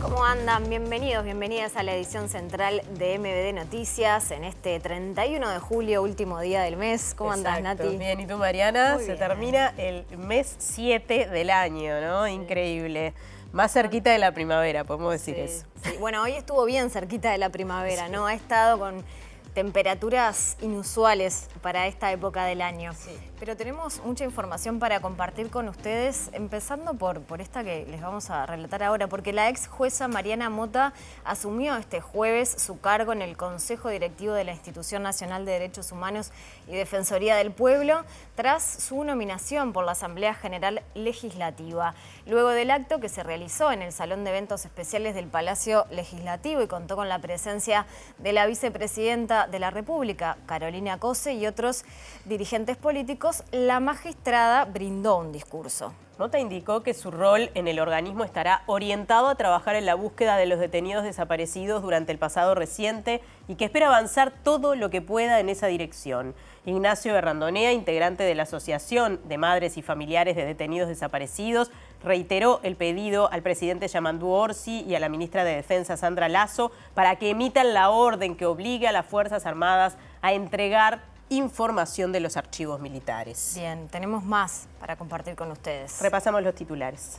¿Cómo andan? Bienvenidos, bienvenidas a la edición central de MBD Noticias en este 31 de julio, último día del mes. ¿Cómo andás, Nati? Bien, ¿y tú, Mariana? Muy Se bien. termina el mes 7 del año, ¿no? Sí. Increíble. Más cerquita de la primavera, podemos decir eso. Sí. Bueno, hoy estuvo bien cerquita de la primavera, ¿no? Ha estado con temperaturas inusuales para esta época del año. Sí. Pero tenemos mucha información para compartir con ustedes, empezando por esta que les vamos a relatar ahora, porque la ex jueza Mariana Mota asumió este jueves su cargo en el Consejo Directivo de la Institución Nacional de Derechos Humanos y Defensoría del Pueblo, tras su nominación por la Asamblea General Legislativa. Luego del acto que se realizó en el Salón de Eventos Especiales del Palacio Legislativo y contó con la presencia de la vicepresidenta de la República, Carolina Cose, y otros dirigentes políticos, la magistrada brindó un discurso. Mota indicó que su rol en el organismo estará orientado a trabajar en la búsqueda de los detenidos desaparecidos durante el pasado reciente y que espera avanzar todo lo que pueda en esa dirección. Ignacio Berrandonea, integrante de la Asociación de Madres y Familiares de Detenidos Desaparecidos, reiteró el pedido al presidente Yamandu Orsi y a la ministra de Defensa Sandra Lasso para que emitan la orden que obligue a las Fuerzas Armadas a entregar información de los archivos militares. Bien, tenemos más para compartir con ustedes. Repasamos los titulares.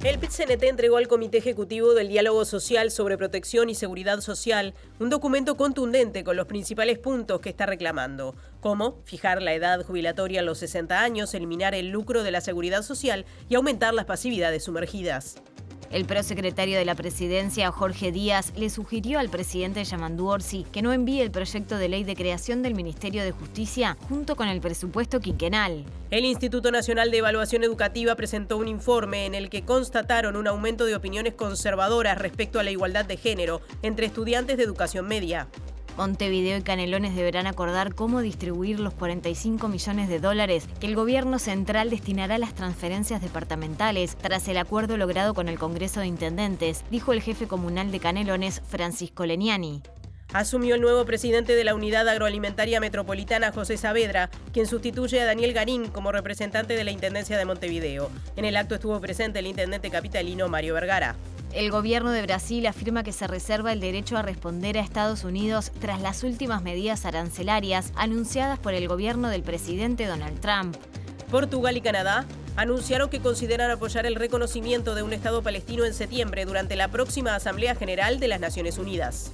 El PIT-CNT entregó al Comité Ejecutivo del Diálogo Social sobre Protección y Seguridad Social un documento contundente con los principales puntos que está reclamando, como fijar la edad jubilatoria a los 60 años, eliminar el lucro de la seguridad social y aumentar las pasividades sumergidas. El prosecretario de la Presidencia, Jorge Díaz, le sugirió al presidente Yamandu Orsi que no envíe el proyecto de ley de creación del Ministerio de Justicia junto con el presupuesto quinquenal. El Instituto Nacional de Evaluación Educativa presentó un informe en el que constataron un aumento de opiniones conservadoras respecto a la igualdad de género entre estudiantes de educación media. Montevideo y Canelones deberán acordar cómo distribuir los 45 millones de dólares que el gobierno central destinará a las transferencias departamentales tras el acuerdo logrado con el Congreso de Intendentes, dijo el jefe comunal de Canelones, Francisco Leniani. Asumió el nuevo presidente de la Unidad Agroalimentaria Metropolitana, José Saavedra, quien sustituye a Daniel Garín como representante de la Intendencia de Montevideo. En el acto estuvo presente el intendente capitalino Mario Vergara. El gobierno de Brasil afirma que se reserva el derecho a responder a Estados Unidos tras las últimas medidas arancelarias anunciadas por el gobierno del presidente Donald Trump. Portugal y Canadá anunciaron que consideran apoyar el reconocimiento de un Estado palestino en septiembre durante la próxima Asamblea General de las Naciones Unidas.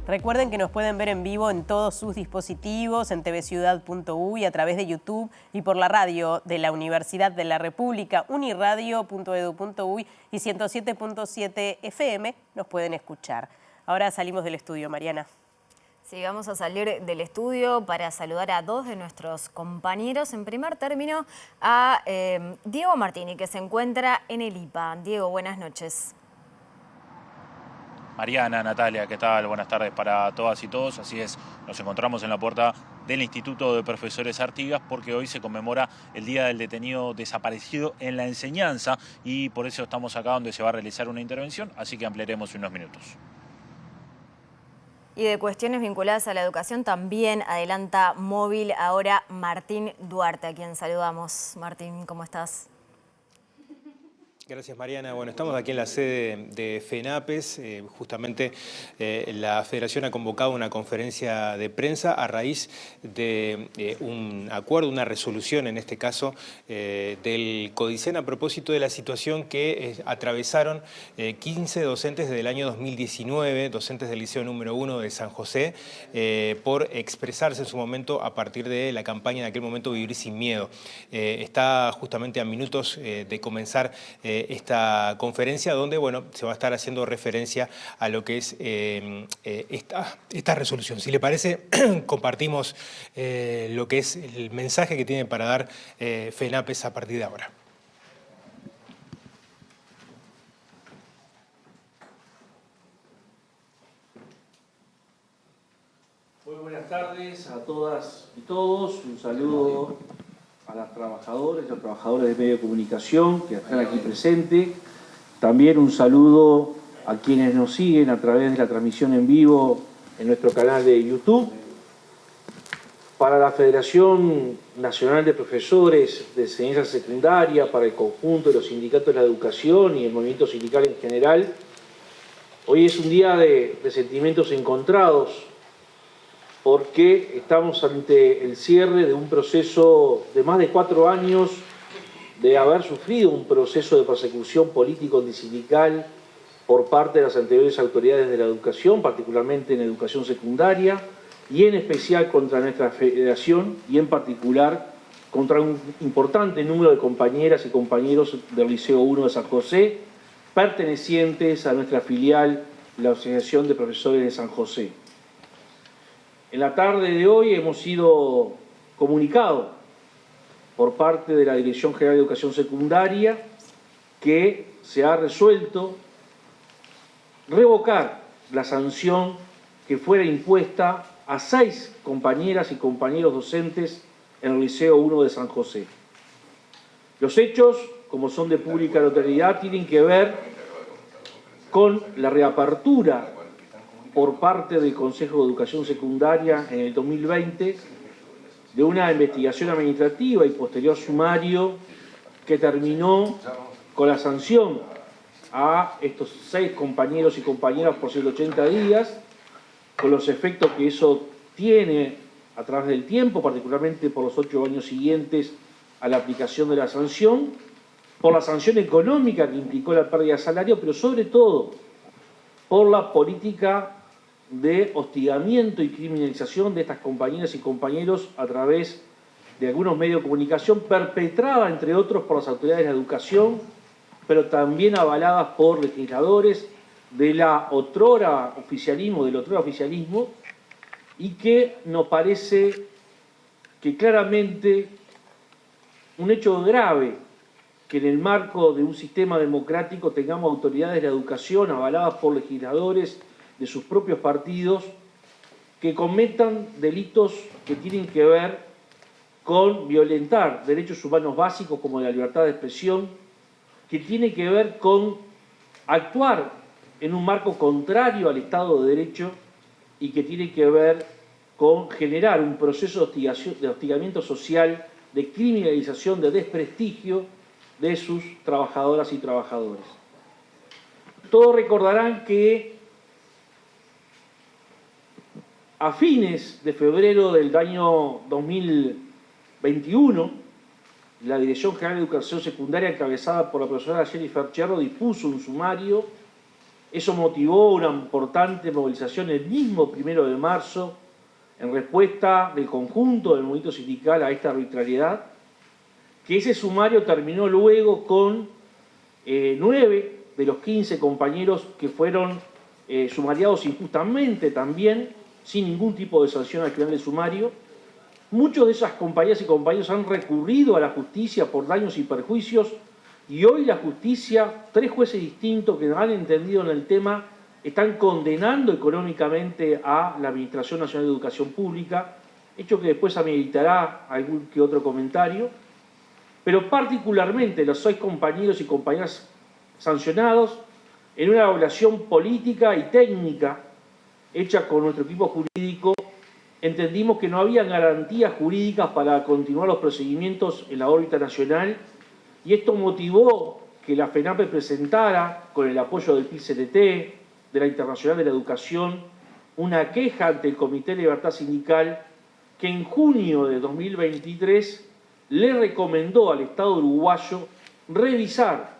Recuerden que nos pueden ver en vivo en todos sus dispositivos, en tvciudad.uy, a través de YouTube y por la radio de la Universidad de la República, uniradio.edu.uy y 107.7 FM nos pueden escuchar. Ahora salimos del estudio, Mariana. Sí, vamos a salir del estudio para saludar a dos de nuestros compañeros. En primer término, a Diego Martini, que se encuentra en el IPA. Diego, buenas noches. Mariana, Natalia, ¿qué tal? Buenas tardes para todas y todos. Así es, nos encontramos en la puerta del Instituto de Profesores Artigas porque hoy se conmemora el Día del Detenido Desaparecido en la Enseñanza y por eso estamos acá donde se va a realizar una intervención, así que ampliaremos unos minutos. Y de cuestiones vinculadas a la educación también adelanta móvil ahora Martín Duarte, a quien saludamos. Martín, ¿cómo estás? Gracias, Mariana. Bueno, estamos aquí en la sede de FENAPES. Justamente la Federación ha convocado una conferencia de prensa a raíz de un acuerdo, una resolución en este caso del CODICEN a propósito de la situación que atravesaron 15 docentes desde el año 2019, docentes del Liceo número 1 de San José, por expresarse en su momento a partir de la campaña de aquel momento Vivir Sin Miedo. Está justamente a minutos de comenzar esta conferencia donde se va a estar haciendo referencia a lo que es esta resolución. Si le parece, compartimos lo que es el mensaje que tiene para dar FENAPES a partir de ahora. Muy buenas tardes a todas y todos. Un saludo a las trabajadoras y a los trabajadores de medio de comunicación que están aquí presentes. También un saludo a quienes nos siguen a través de la transmisión en vivo en nuestro canal de YouTube. para la Federación Nacional de Profesores de Enseñanza Secundaria, para el conjunto de los sindicatos de la educación y el movimiento sindical en general, hoy es un día de sentimientos encontrados, porque estamos ante el cierre de un proceso de más de 4 años de haber sufrido un proceso de persecución político-sindical por parte de las anteriores autoridades de la educación, particularmente en educación secundaria, y en especial contra nuestra federación, y en particular contra un importante número de compañeras y compañeros del Liceo 1 de San José, pertenecientes a nuestra filial, la Asociación de Profesores de San José. En la tarde de hoy hemos sido comunicados por parte de la Dirección General de Educación Secundaria que se ha resuelto revocar la sanción que fuera impuesta a 6 compañeras y compañeros docentes en el Liceo 1 de San José. Los hechos, como son de pública notoriedad, tienen que ver con la reapertura por parte del Consejo de Educación Secundaria en el 2020 de una investigación administrativa y posterior sumario que terminó con la sanción a estos 6 compañeros y compañeras por 180 días, con los efectos que eso tiene a través del tiempo, particularmente por los 8 años siguientes a la aplicación de la sanción, por la sanción económica que implicó la pérdida de salario, pero sobre todo por la política de hostigamiento y criminalización de estas compañeras y compañeros a través de algunos medios de comunicación, perpetrada, entre otros, por las autoridades de la educación, pero también avaladas por legisladores del otrora oficialismo, y que nos parece que claramente un hecho grave que en el marco de un sistema democrático tengamos autoridades de la educación avaladas por legisladores de sus propios partidos que cometan delitos que tienen que ver con violentar derechos humanos básicos como la libertad de expresión, que tiene que ver con actuar en un marco contrario al Estado de Derecho y que tiene que ver con generar un proceso de hostigamiento social, de criminalización, de desprestigio de sus trabajadoras y trabajadores. Todos recordarán que a fines de febrero del año 2021, la Dirección General de Educación Secundaria, encabezada por la profesora Jennifer Cherro, dispuso un sumario. Eso motivó una importante movilización el mismo 1 de marzo en respuesta del conjunto del movimiento sindical a esta arbitrariedad, que ese sumario terminó luego con 9 de los 15 compañeros que fueron sumariados injustamente también, sin ningún tipo de sanción al final del sumario. Muchos de esas compañeras y compañeros han recurrido a la justicia por daños y perjuicios, y hoy la justicia, 3 jueces distintos que han entendido en el tema, están condenando económicamente a la Administración Nacional de Educación Pública, hecho que después ameritará algún que otro comentario, pero particularmente los 6 compañeros y compañeras sancionados en una evaluación política y técnica hecha con nuestro equipo jurídico, entendimos que no había garantías jurídicas para continuar los procedimientos en la órbita nacional, y esto motivó que la FENAPE presentara, con el apoyo del PICTT, de la Internacional de la Educación, una queja ante el Comité de Libertad Sindical que en junio de 2023 le recomendó al Estado uruguayo revisar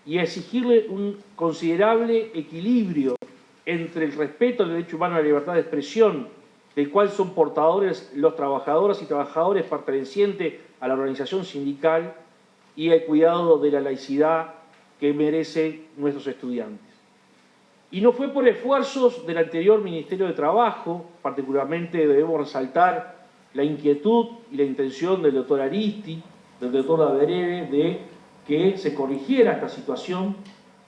y exigirle un considerable equilibrio entre el respeto al derecho humano a la libertad de expresión, del cual son portadores los trabajadoras y trabajadores pertenecientes a la organización sindical, y el cuidado de la laicidad que merecen nuestros estudiantes. Y no fue por esfuerzos del anterior Ministerio de Trabajo, particularmente debemos resaltar la inquietud y la intención del doctor Aristi, del doctor Abereve, de que se corrigiera esta situación,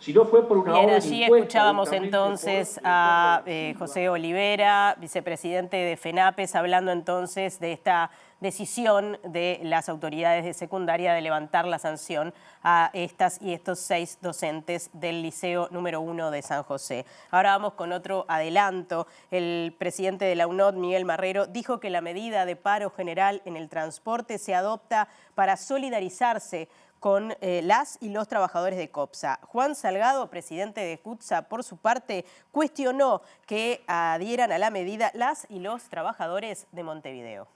sino fue por una Bien, orden allí impuesta escuchábamos directamente entonces por el a director José Olivera, vicepresidente de FENAPES, hablando entonces de esta decisión de las autoridades de secundaria de levantar la sanción a estas y estos 6 docentes del Liceo número 1 de San José. Ahora vamos con otro adelanto. El presidente de la UNOT, Miguel Marrero, dijo que la medida de paro general en el transporte se adopta para solidarizarse con las y los trabajadores de COPSA. Juan Salgado, presidente de CUTSA, por su parte, cuestionó que adhieran a la medida las y los trabajadores de Montevideo.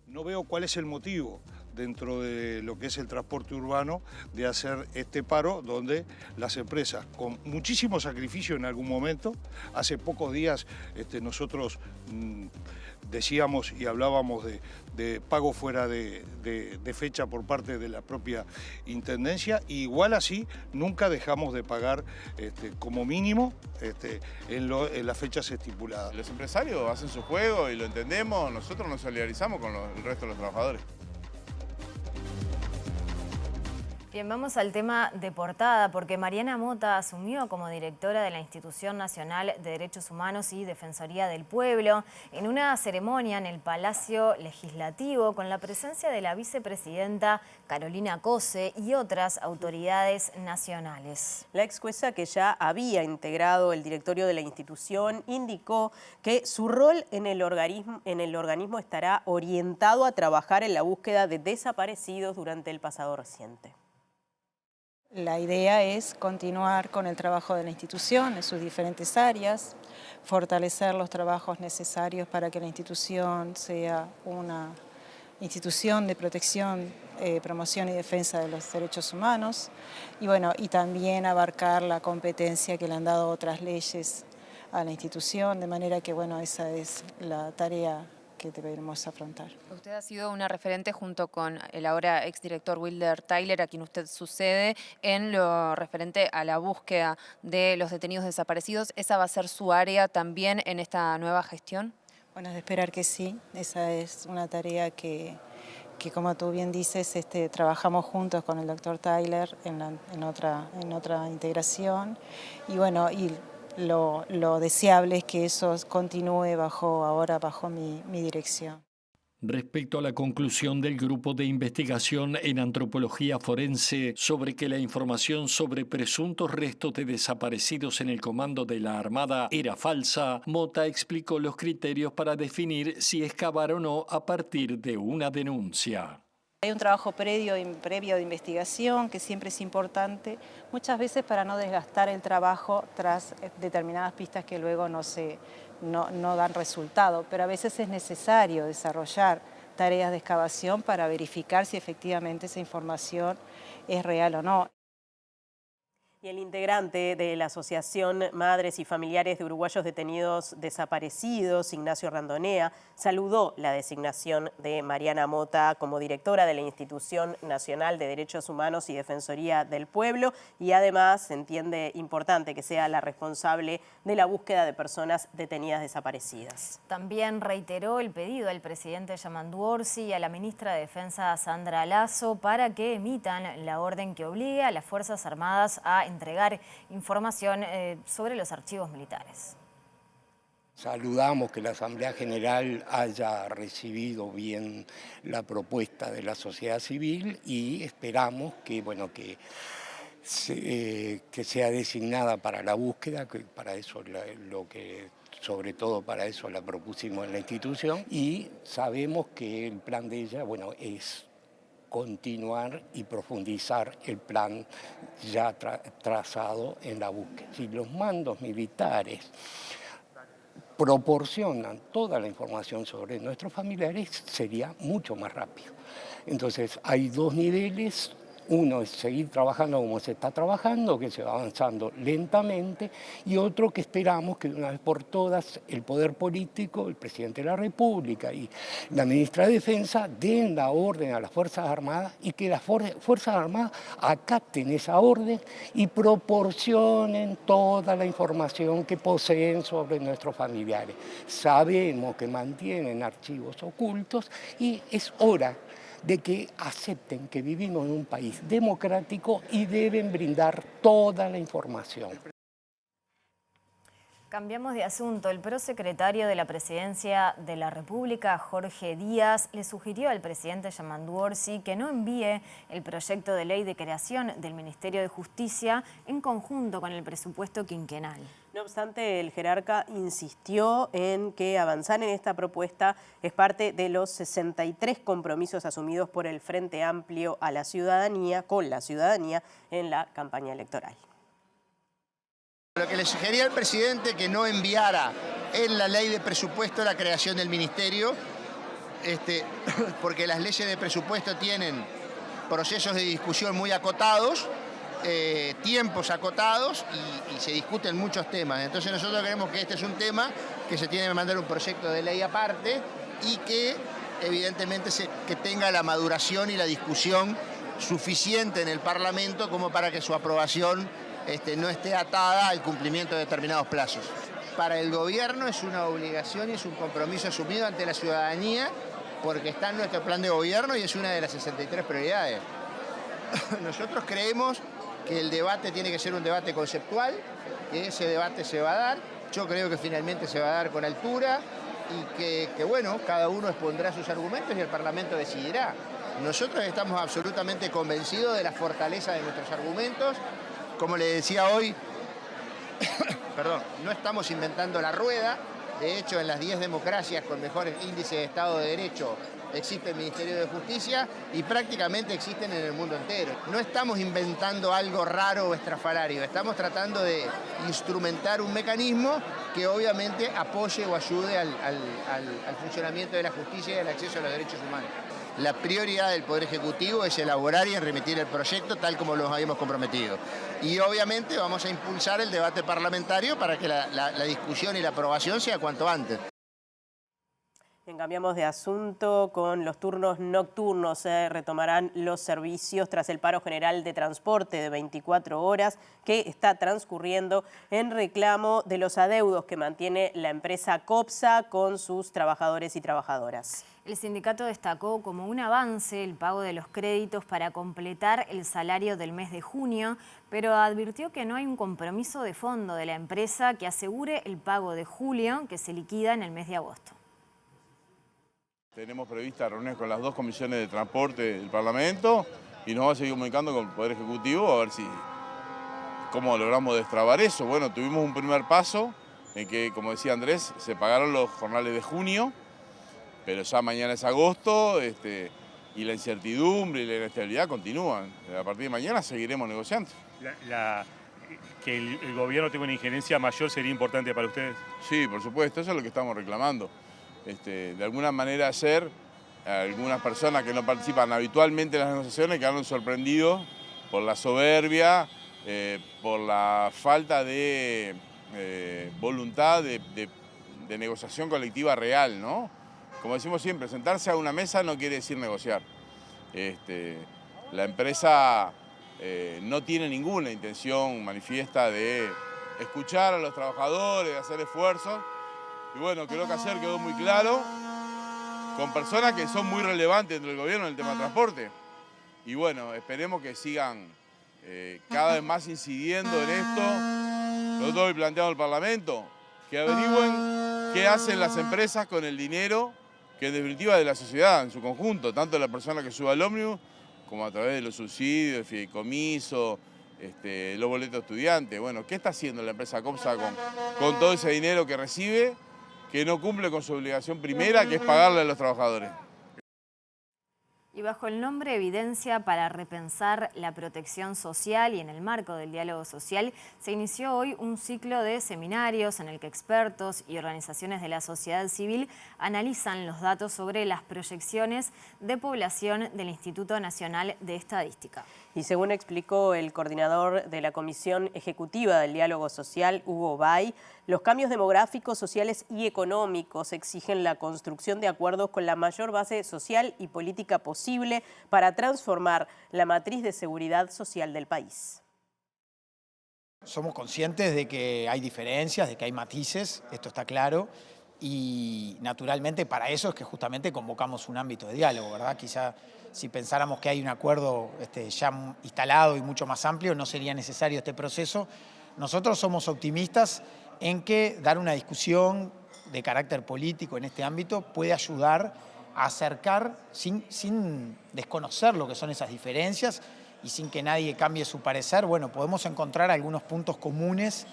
No veo cuál es el motivo dentro de lo que es el transporte urbano de hacer este paro, donde las empresas, con muchísimo sacrificio en algún momento, hace pocos días nosotros decíamos y hablábamos de pago fuera de fecha por parte de la propia Intendencia, y igual así nunca dejamos de pagar como mínimo en las fechas estipuladas. Los empresarios hacen su juego y lo entendemos, nosotros nos solidarizamos con el resto de los trabajadores. Bien, vamos al tema de portada, porque Mariana Mota asumió como directora de la Institución Nacional de Derechos Humanos y Defensoría del Pueblo en una ceremonia en el Palacio Legislativo con la presencia de la vicepresidenta Carolina Cose y otras autoridades nacionales. La ex jueza, que ya había integrado el directorio de la institución, indicó que su rol en el organismo estará orientado a trabajar en la búsqueda de desaparecidos durante el pasado reciente. La idea es continuar con el trabajo de la institución en sus diferentes áreas, fortalecer los trabajos necesarios para que la institución sea una institución de protección, promoción y defensa de los derechos humanos, y también abarcar la competencia que le han dado otras leyes a la institución, de manera que esa es la tarea que debemos afrontar. Usted ha sido una referente junto con el ahora exdirector Wilder Tyler, a quien usted sucede, en lo referente a la búsqueda de los detenidos desaparecidos. ¿Esa va a ser su área también en esta nueva gestión? Bueno, es de esperar que sí. Esa es una tarea que como tú bien dices, trabajamos juntos con el doctor Tyler en otra integración. Y lo deseable es que eso continúe ahora bajo mi dirección. Respecto a la conclusión del grupo de investigación en antropología forense sobre que la información sobre presuntos restos de desaparecidos en el comando de la Armada era falsa, Mota explicó los criterios para definir si excavar o no a partir de una denuncia. Hay un trabajo previo de investigación que siempre es importante, muchas veces para no desgastar el trabajo tras determinadas pistas que luego no dan resultado, pero a veces es necesario desarrollar tareas de excavación para verificar si efectivamente esa información es real o no. Y el integrante de la Asociación Madres y Familiares de Uruguayos Detenidos Desaparecidos, Ignacio Randonea, saludó la designación de Mariana Mota como directora de la Institución Nacional de Derechos Humanos y Defensoría del Pueblo, y además entiende importante que sea la responsable de la búsqueda de personas detenidas desaparecidas. También reiteró el pedido al presidente Yamandu Orsi y a la ministra de Defensa Sandra Lasso para que emitan la orden que obligue a las Fuerzas Armadas a entregar información sobre los archivos militares. Saludamos que la Asamblea General haya recibido bien la propuesta de la sociedad civil y esperamos que sea designada para la búsqueda, que para eso sobre todo para eso la propusimos en la institución, y sabemos que el plan de ella es continuar y profundizar el plan ya trazado en la búsqueda. Si los mandos militares proporcionan toda la información sobre nuestros familiares, sería mucho más rápido. Entonces hay dos niveles. Uno es seguir trabajando como se está trabajando, que se va avanzando lentamente, y otro que esperamos que de una vez por todas el poder político, el presidente de la República y la ministra de Defensa den la orden a las Fuerzas Armadas y que las Fuerzas Armadas acaten esa orden y proporcionen toda la información que poseen sobre nuestros familiares. Sabemos que mantienen archivos ocultos y es hora de que acepten que vivimos en un país democrático y deben brindar toda la información. Cambiamos de asunto. El prosecretario de la Presidencia de la República, Jorge Díaz, le sugirió al presidente Yamandu Orsi que no envíe el proyecto de ley de creación del Ministerio de Justicia en conjunto con el presupuesto quinquenal. No obstante, el jerarca insistió en que avanzar en esta propuesta es parte de los 63 compromisos asumidos por el Frente Amplio a la ciudadanía, con la ciudadanía en la campaña electoral. Lo que le sugería al presidente que no enviara en la ley de presupuesto la creación del ministerio, porque las leyes de presupuesto tienen procesos de discusión muy acotados, tiempos acotados y se discuten muchos temas. Entonces nosotros creemos que este es un tema que se tiene que mandar un proyecto de ley aparte y que evidentemente que tenga la maduración y la discusión suficiente en el Parlamento como para que su aprobación no esté atada al cumplimiento de determinados plazos. Para el gobierno es una obligación y es un compromiso asumido ante la ciudadanía porque está en nuestro plan de gobierno y es una de las 63 prioridades. Nosotros creemos que el debate tiene que ser un debate conceptual, que ese debate se va a dar. Yo creo que finalmente se va a dar con altura y que bueno, cada uno expondrá sus argumentos y el Parlamento decidirá. Nosotros estamos absolutamente convencidos de la fortaleza de nuestros argumentos. Como le decía hoy, perdón, no estamos inventando la rueda. De hecho, en las 10 democracias con mejores índices de Estado de Derecho existe el Ministerio de Justicia y prácticamente existen en el mundo entero. No estamos inventando algo raro o estrafalario, estamos tratando de instrumentar un mecanismo que obviamente apoye o ayude al funcionamiento de la justicia y al acceso a los derechos humanos. La prioridad del Poder Ejecutivo es elaborar y remitir el proyecto tal como los habíamos comprometido. Y obviamente vamos a impulsar el debate parlamentario para que la discusión y la aprobación sea cuanto antes. Cambiamos de asunto. Con los turnos nocturnos se retomarán los servicios tras el paro general de transporte de 24 horas que está transcurriendo en reclamo de los adeudos que mantiene la empresa COPSA con sus trabajadores y trabajadoras. El sindicato destacó como un avance el pago de los créditos para completar el salario del mes de junio, pero advirtió que no hay un compromiso de fondo de la empresa que asegure el pago de julio, que se liquida en el mes de agosto. Tenemos previstas reuniones con las dos comisiones de transporte del Parlamento y nos vamos a seguir comunicando con el Poder Ejecutivo a ver cómo logramos destrabar eso. Bueno, tuvimos un primer paso en que, como decía Andrés, se pagaron los jornales de junio, pero ya mañana es agosto y la incertidumbre y la inestabilidad continúan. A partir de mañana seguiremos negociando. Que el gobierno tenga una injerencia mayor sería importante para ustedes. Sí, por supuesto, eso es lo que estamos reclamando. De alguna manera ayer, algunas personas que no participan habitualmente en las negociaciones quedaron sorprendidos por la soberbia, por la falta de voluntad de negociación colectiva real, ¿no? Como decimos siempre, sentarse a una mesa no quiere decir negociar. La empresa no tiene ninguna intención manifiesta de escuchar a los trabajadores, de hacer esfuerzos. Y bueno, creo que ayer quedó muy claro, con personas que son muy relevantes dentro del gobierno en el tema del transporte. Y bueno, esperemos que sigan cada vez más incidiendo en esto. Nosotros hoy planteamos al Parlamento que averigüen qué hacen las empresas con el dinero que en definitiva es de la sociedad en su conjunto, tanto la persona que suba al ómnibus como a través de los subsidios, el fideicomiso, los boletos de estudiantes. Bueno, ¿qué está haciendo la empresa COPSA con todo ese dinero que recibe, que no cumple con su obligación primera, que es pagarle a los trabajadores? Y bajo el nombre Evidencia para repensar la protección social y en el marco del diálogo social, se inició hoy un ciclo de seminarios en el que expertos y organizaciones de la sociedad civil analizan los datos sobre las proyecciones de población del Instituto Nacional de Estadística. Y según explicó el coordinador de la Comisión Ejecutiva del Diálogo Social, Hugo Bay, los cambios demográficos, sociales y económicos exigen la construcción de acuerdos con la mayor base social y política posible para transformar la matriz de seguridad social del país. Somos conscientes de que hay diferencias, de que hay matices, esto está claro, y naturalmente para eso es que justamente convocamos un ámbito de diálogo, ¿verdad? Quizá si pensáramos que hay un acuerdo ya instalado y mucho más amplio, no sería necesario este proceso. Nosotros somos optimistas en que dar una discusión de carácter político en este ámbito puede ayudar a acercar, sin desconocer lo que son esas diferencias y sin que nadie cambie su parecer, bueno, podemos encontrar algunos puntos comunes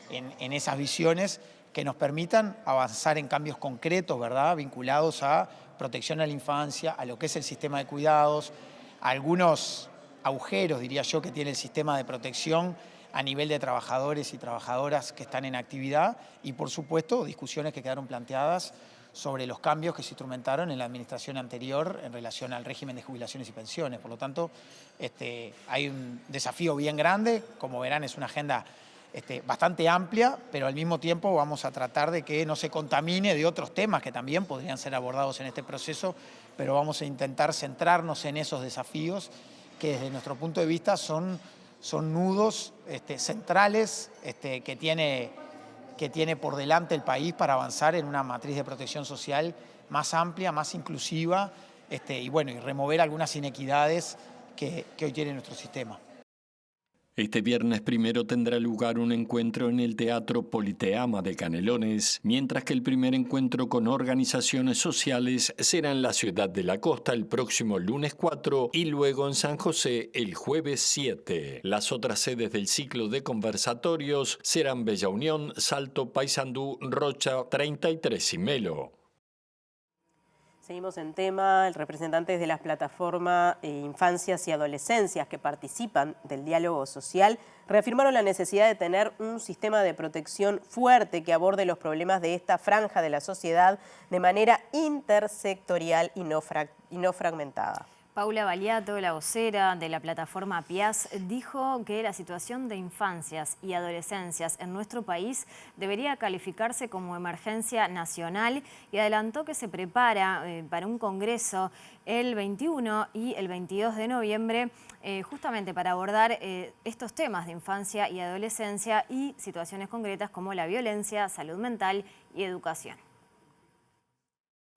en esas visiones que nos permitan avanzar en cambios concretos, ¿verdad?, vinculados a protección a la infancia, a lo que es el sistema de cuidados, a algunos agujeros, diría yo, que tiene el sistema de protección a nivel de trabajadores y trabajadoras que están en actividad y, por supuesto, discusiones que quedaron planteadas sobre los cambios que se instrumentaron en la administración anterior en relación al régimen de jubilaciones y pensiones. Por lo tanto, hay un desafío bien grande. Como verán, es una agenda bastante amplia, pero al mismo tiempo vamos a tratar de que no se contamine de otros temas que también podrían ser abordados en este proceso, pero vamos a intentar centrarnos en esos desafíos que desde nuestro punto de vista son nudos centrales que tiene por delante el país para avanzar en una matriz de protección social más amplia, más inclusiva y remover algunas inequidades que hoy tiene nuestro sistema. Este viernes 1 tendrá lugar un encuentro en el Teatro Politeama de Canelones, mientras que el primer encuentro con organizaciones sociales será en la ciudad de la Costa el próximo lunes 4 y luego en San José el jueves 7. Las otras sedes del ciclo de conversatorios serán Bella Unión, Salto, Paysandú, Rocha, 33 y Melo. Seguimos en tema. Representantes de las plataformas Infancias y Adolescencias que participan del diálogo social reafirmaron la necesidad de tener un sistema de protección fuerte que aborde los problemas de esta franja de la sociedad de manera intersectorial y no fragmentada. Paula Baliato, la vocera de la plataforma PIAS, dijo que la situación de infancias y adolescencias en nuestro país debería calificarse como emergencia nacional y adelantó que se prepara para un congreso el 21 y el 22 de noviembre justamente para abordar estos temas de infancia y adolescencia y situaciones concretas como la violencia, salud mental y educación.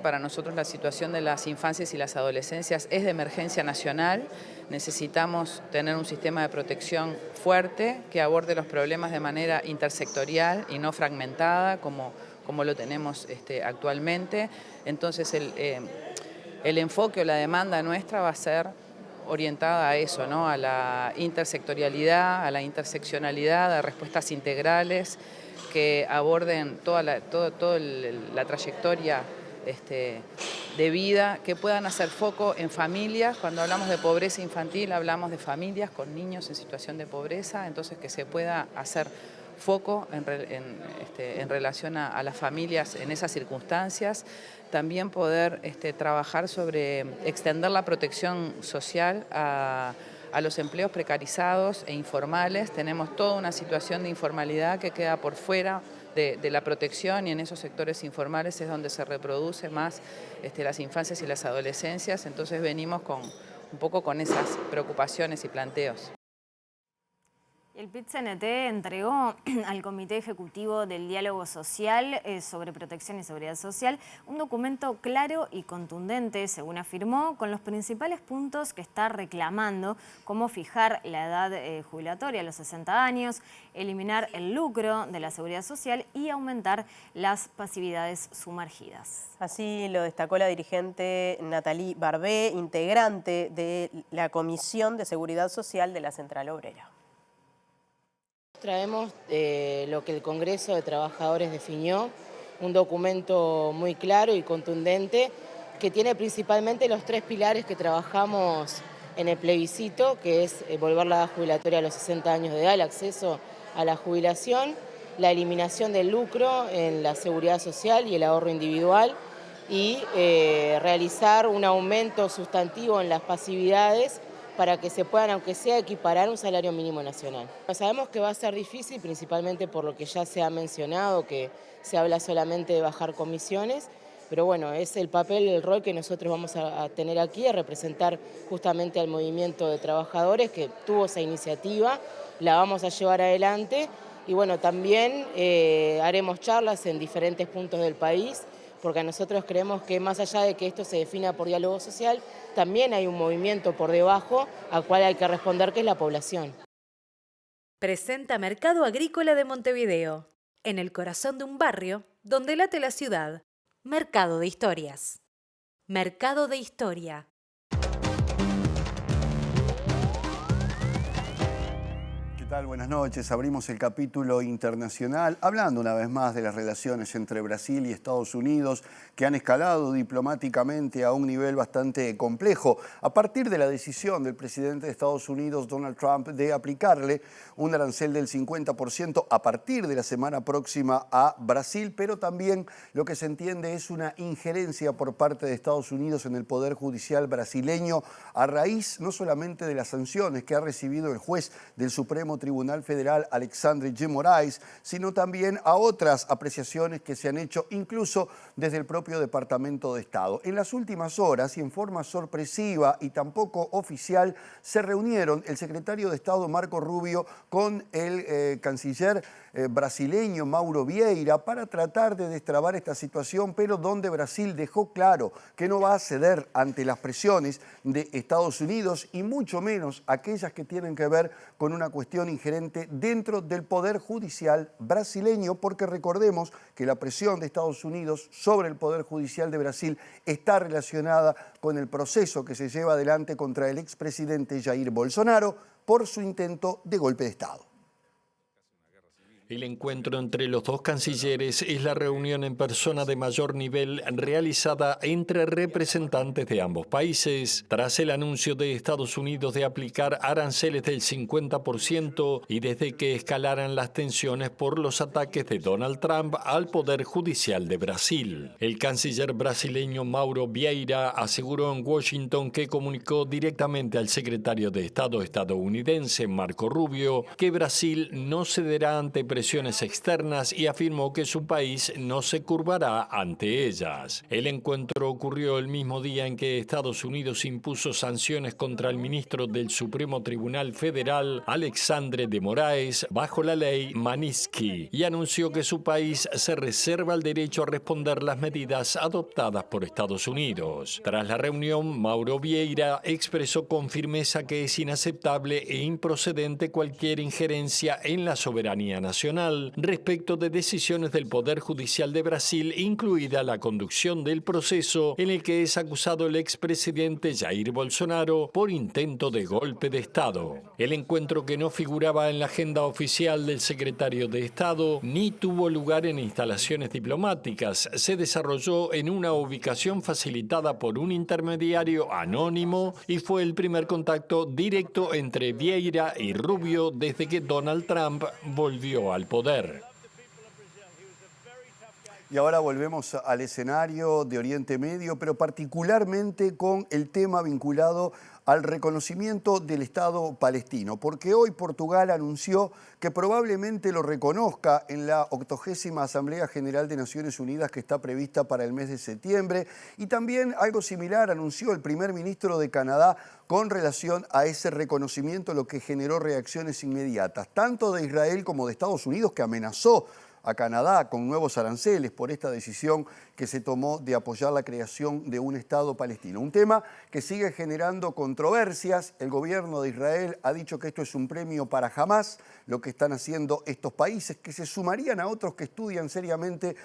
Para nosotros la situación de las infancias y las adolescencias es de emergencia nacional. Necesitamos tener un sistema de protección fuerte que aborde los problemas de manera intersectorial y no fragmentada como lo tenemos actualmente. Entonces el enfoque o la demanda nuestra va a ser orientada a eso, ¿no? A la intersectorialidad, a la interseccionalidad, a respuestas integrales que aborden toda la trayectoria de vida, que puedan hacer foco en familias. Cuando hablamos de pobreza infantil hablamos de familias con niños en situación de pobreza, entonces que se pueda hacer foco en relación a las familias en esas circunstancias. También poder trabajar sobre extender la protección social a los empleos precarizados e informales. Tenemos toda una situación de informalidad que queda por fuera de la protección y en esos sectores informales es donde se reproduce más las infancias y las adolescencias. Entonces venimos un poco con esas preocupaciones y planteos. El PIT-CNT entregó al Comité Ejecutivo del Diálogo Social sobre Protección y Seguridad Social un documento claro y contundente, según afirmó, con los principales puntos que está reclamando, como fijar la edad jubilatoria a los 60 años, eliminar el lucro de la seguridad social y aumentar las pasividades sumergidas. Así lo destacó la dirigente Natalie Barbé, integrante de la Comisión de Seguridad Social de la Central Obrera. Traemos lo que el Congreso de Trabajadores definió, un documento muy claro y contundente que tiene principalmente los 3 pilares que trabajamos en el plebiscito, que es volver la edad jubilatoria a los 60 años de edad, el acceso a la jubilación, la eliminación del lucro en la seguridad social y el ahorro individual y realizar un aumento sustantivo en las pasividades para que se puedan, aunque sea, equiparar un salario mínimo nacional. Sabemos que va a ser difícil, principalmente por lo que ya se ha mencionado, que se habla solamente de bajar comisiones, pero bueno, es el papel, el rol que nosotros vamos a tener aquí, a representar justamente al movimiento de trabajadores que tuvo esa iniciativa, la vamos a llevar adelante Y bueno, también haremos charlas en diferentes puntos del país, porque nosotros creemos que más allá de que esto se defina por diálogo social, también hay un movimiento por debajo al cual hay que responder, que es la población. Presenta Mercado Agrícola de Montevideo, en el corazón de un barrio donde late la ciudad. Mercado de Historias. Mercado de Historia. ¿Qué tal? Buenas noches. Abrimos el capítulo internacional hablando una vez más de las relaciones entre Brasil y Estados Unidos, que han escalado diplomáticamente a un nivel bastante complejo a partir de la decisión del presidente de Estados Unidos, Donald Trump, de aplicarle un arancel del 50% a partir de la semana próxima a Brasil, pero también lo que se entiende es una injerencia por parte de Estados Unidos en el Poder Judicial brasileño a raíz no solamente de las sanciones que ha recibido el juez del Supremo Tribunal Federal, Alexandre de Moraes, sino también a otras apreciaciones que se han hecho incluso desde el propio Departamento de Estado. En las últimas horas y en forma sorpresiva y tampoco oficial se reunieron el secretario de Estado Marco Rubio con el canciller brasileño Mauro Vieira para tratar de destrabar esta situación, pero donde Brasil dejó claro que no va a ceder ante las presiones de Estados Unidos y mucho menos aquellas que tienen que ver con una cuestión ingerente dentro del Poder Judicial brasileño, porque recordemos que la presión de Estados Unidos sobre el Poder Judicial de Brasil está relacionada con el proceso que se lleva adelante contra el expresidente Jair Bolsonaro por su intento de golpe de Estado. El encuentro entre los dos cancilleres es la reunión en persona de mayor nivel realizada entre representantes de ambos países, tras el anuncio de Estados Unidos de aplicar aranceles del 50% y desde que escalaran las tensiones por los ataques de Donald Trump al Poder Judicial de Brasil. El canciller brasileño Mauro Vieira aseguró en Washington que comunicó directamente al secretario de Estado estadounidense Marco Rubio que Brasil no cederá ante presiones externas y afirmó que su país no se curvará ante ellas. El encuentro ocurrió el mismo día en que Estados Unidos impuso sanciones contra el ministro del Supremo Tribunal Federal, Alexandre de Moraes, bajo la ley Magnitsky, y anunció que su país se reserva el derecho a responder las medidas adoptadas por Estados Unidos. Tras la reunión, Mauro Vieira expresó con firmeza que es inaceptable e improcedente cualquier injerencia en la soberanía nacional respecto de decisiones del Poder Judicial de Brasil, incluida la conducción del proceso en el que es acusado el expresidente Jair Bolsonaro por intento de golpe de Estado. El encuentro, que no figuraba en la agenda oficial del secretario de Estado ni tuvo lugar en instalaciones diplomáticas, se desarrolló en una ubicación facilitada por un intermediario anónimo y fue el primer contacto directo entre Vieira y Rubio desde que Donald Trump volvió al poder. Y ahora volvemos al escenario de Oriente Medio, pero particularmente con el tema vinculado al reconocimiento del Estado palestino, porque hoy Portugal anunció que probablemente lo reconozca en la 80ª Asamblea General de Naciones Unidas que está prevista para el mes de septiembre, y también algo similar anunció el primer ministro de Canadá con relación a ese reconocimiento, lo que generó reacciones inmediatas, tanto de Israel como de Estados Unidos, que amenazó a Canadá con nuevos aranceles por esta decisión que se tomó de apoyar la creación de un Estado palestino. Un tema que sigue generando controversias. El gobierno de Israel ha dicho que esto es un premio para Hamás, lo que están haciendo estos países, que se sumarían a otros que estudian seriamente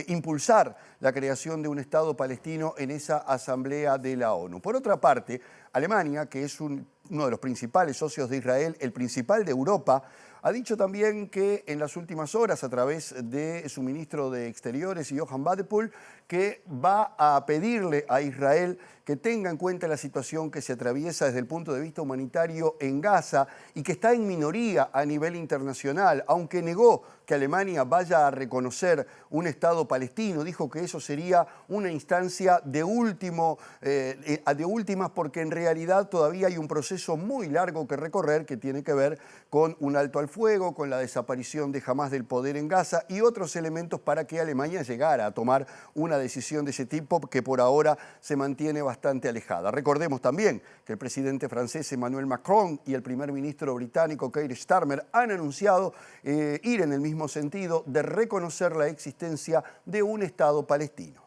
impulsar la creación de un Estado palestino en esa asamblea de la ONU. Por otra parte, Alemania, que es uno de los principales socios de Israel, el principal de Europa, ha dicho también que en las últimas horas, a través de su ministro de Exteriores, Johann Wadephul, que va a pedirle a Israel que tenga en cuenta la situación que se atraviesa desde el punto de vista humanitario en Gaza y que está en minoría a nivel internacional, aunque negó que Alemania vaya a reconocer un Estado palestino. Dijo que eso sería una instancia de últimas, porque en realidad todavía hay un proceso muy largo que recorrer que tiene que ver con un alto al fuego, con la desaparición de Hamás del poder en Gaza y otros elementos para que Alemania llegara a tomar una decisión de ese tipo que por ahora se mantiene bastante alejada. Recordemos también que el presidente francés Emmanuel Macron y el primer ministro británico Keir Starmer han anunciado ir en el mismo sentido de reconocer la existencia de un Estado palestino.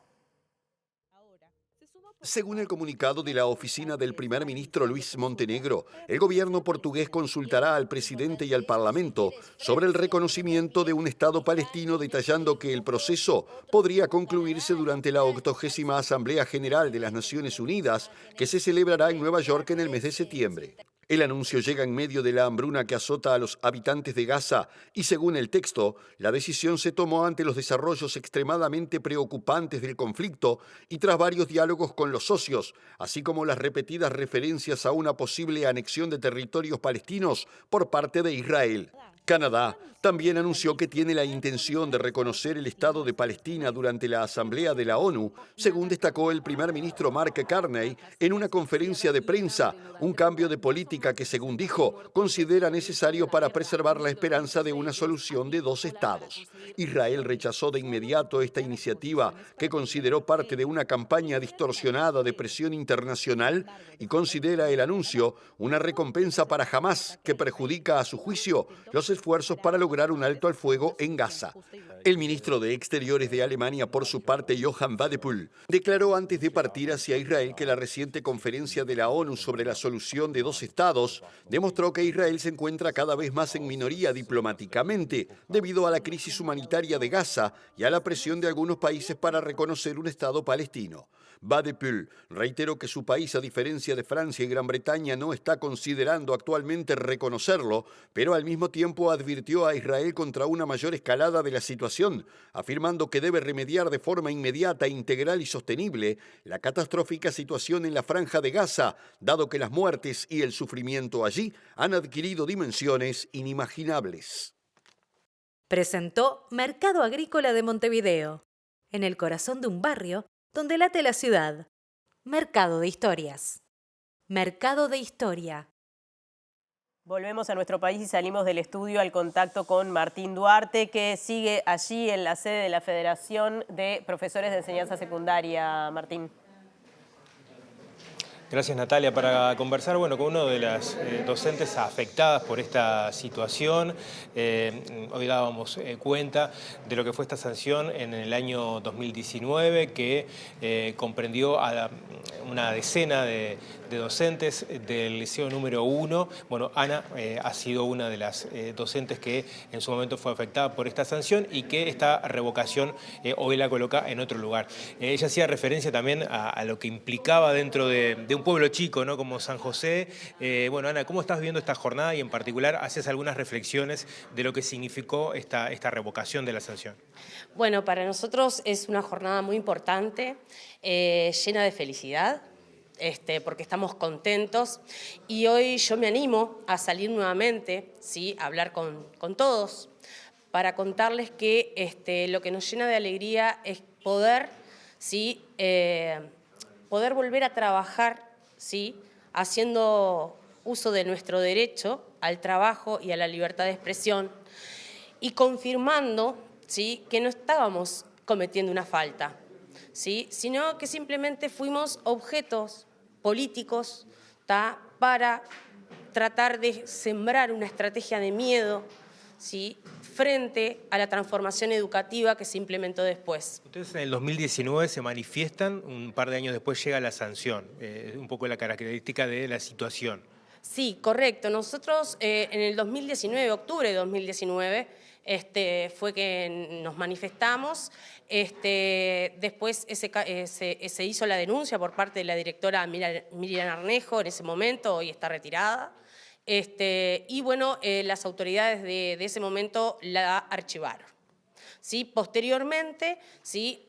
Según el comunicado de la oficina del primer ministro Luis Montenegro, el gobierno portugués consultará al presidente y al parlamento sobre el reconocimiento de un Estado palestino, detallando que el proceso podría concluirse durante la 80ª Asamblea General de las Naciones Unidas, que se celebrará en Nueva York en el mes de septiembre. El anuncio llega en medio de la hambruna que azota a los habitantes de Gaza y, según el texto, la decisión se tomó ante los desarrollos extremadamente preocupantes del conflicto y tras varios diálogos con los socios, así como las repetidas referencias a una posible anexión de territorios palestinos por parte de Israel. Canadá también anunció que tiene la intención de reconocer el Estado de Palestina durante la Asamblea de la ONU, según destacó el primer ministro Mark Carney en una conferencia de prensa, un cambio de política que, según dijo, considera necesario para preservar la esperanza de una solución de dos estados. Israel rechazó de inmediato esta iniciativa, que consideró parte de una campaña distorsionada de presión internacional y considera el anuncio una recompensa para Hamás, que perjudica a su juicio los esfuerzos para lograr un alto al fuego en Gaza. El ministro de Exteriores de Alemania, por su parte, Johann Wadephul, declaró antes de partir hacia Israel que la reciente conferencia de la ONU sobre la solución de dos estados demostró que Israel se encuentra cada vez más en minoría diplomáticamente debido a la crisis humanitaria de Gaza y a la presión de algunos países para reconocer un Estado palestino. Wadephul reiteró que su país, a diferencia de Francia y Gran Bretaña, no está considerando actualmente reconocerlo, pero al mismo tiempo advirtió a Israel contra una mayor escalada de la situación, afirmando que debe remediar de forma inmediata, integral y sostenible la catastrófica situación en la Franja de Gaza, dado que las muertes y el sufrimiento allí han adquirido dimensiones inimaginables. Presentó Mercado Agrícola de Montevideo, en el corazón de un barrio donde late la ciudad. Mercado de Historias. Mercado de Historia. Volvemos a nuestro país y salimos del estudio al contacto con Martín Duarte, que sigue allí en la sede de la Federación de Profesores de Enseñanza Secundaria. Martín. Gracias, Natalia, para conversar con uno de las docentes afectadas por esta situación. Hoy dábamos cuenta de lo que fue esta sanción en el año 2019, que comprendió a una decena de docentes del liceo número 1. Bueno, Ana ha sido una de las docentes que en su momento fue afectada por esta sanción y que esta revocación hoy la coloca en otro lugar. Ella hacía referencia también a lo que implicaba dentro de un pueblo chico, ¿no?, como San José. Bueno, Ana, ¿cómo estás viendo esta jornada y en particular haces algunas reflexiones de lo que significó esta revocación de la sanción? Bueno, para nosotros es una jornada muy importante, llena de felicidad, porque estamos contentos y hoy yo me animo a salir nuevamente, ¿sí?, a hablar con todos para contarles que lo que nos llena de alegría es poder, ¿sí?, poder volver a trabajar, ¿sí?, haciendo uso de nuestro derecho al trabajo y a la libertad de expresión y confirmando, ¿sí?, que no estábamos cometiendo una falta, ¿sí?, sino que simplemente fuimos objetos políticos para tratar de sembrar una estrategia de miedo, ¿sí?, frente a la transformación educativa que se implementó después. Ustedes en el 2019 se manifiestan, un par de años después llega la sanción, un poco la característica de la situación. Sí, correcto. Nosotros en el 2019, octubre de 2019, fue que nos manifestamos. Después se hizo la denuncia por parte de la directora Miriam Arnejo en ese momento, hoy está retirada. Y bueno, las autoridades de ese momento la archivaron. ¿Sí? Posteriormente, ¿sí?,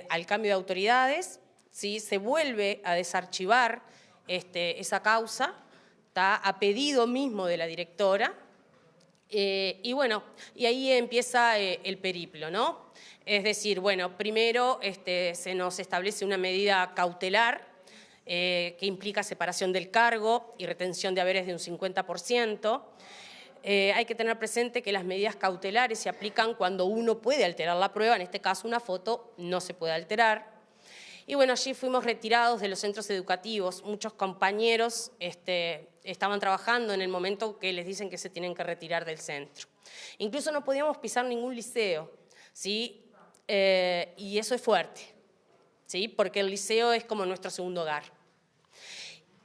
al cambio de autoridades, ¿sí?, se vuelve a desarchivar esa causa, a pedido mismo de la directora, Y bueno, y ahí empieza el periplo, ¿no? Es decir, bueno, primero se nos establece una medida cautelar que implica separación del cargo y retención de haberes de un 50%. Hay que tener presente que las medidas cautelares se aplican cuando uno puede alterar la prueba, en este caso una foto no se puede alterar. Y bueno, allí fuimos retirados de los centros educativos. Muchos compañeros estaban trabajando en el momento que les dicen que se tienen que retirar del centro. Incluso no podíamos pisar ningún liceo, ¿sí? Y eso es fuerte, ¿sí? Porque el liceo es como nuestro segundo hogar.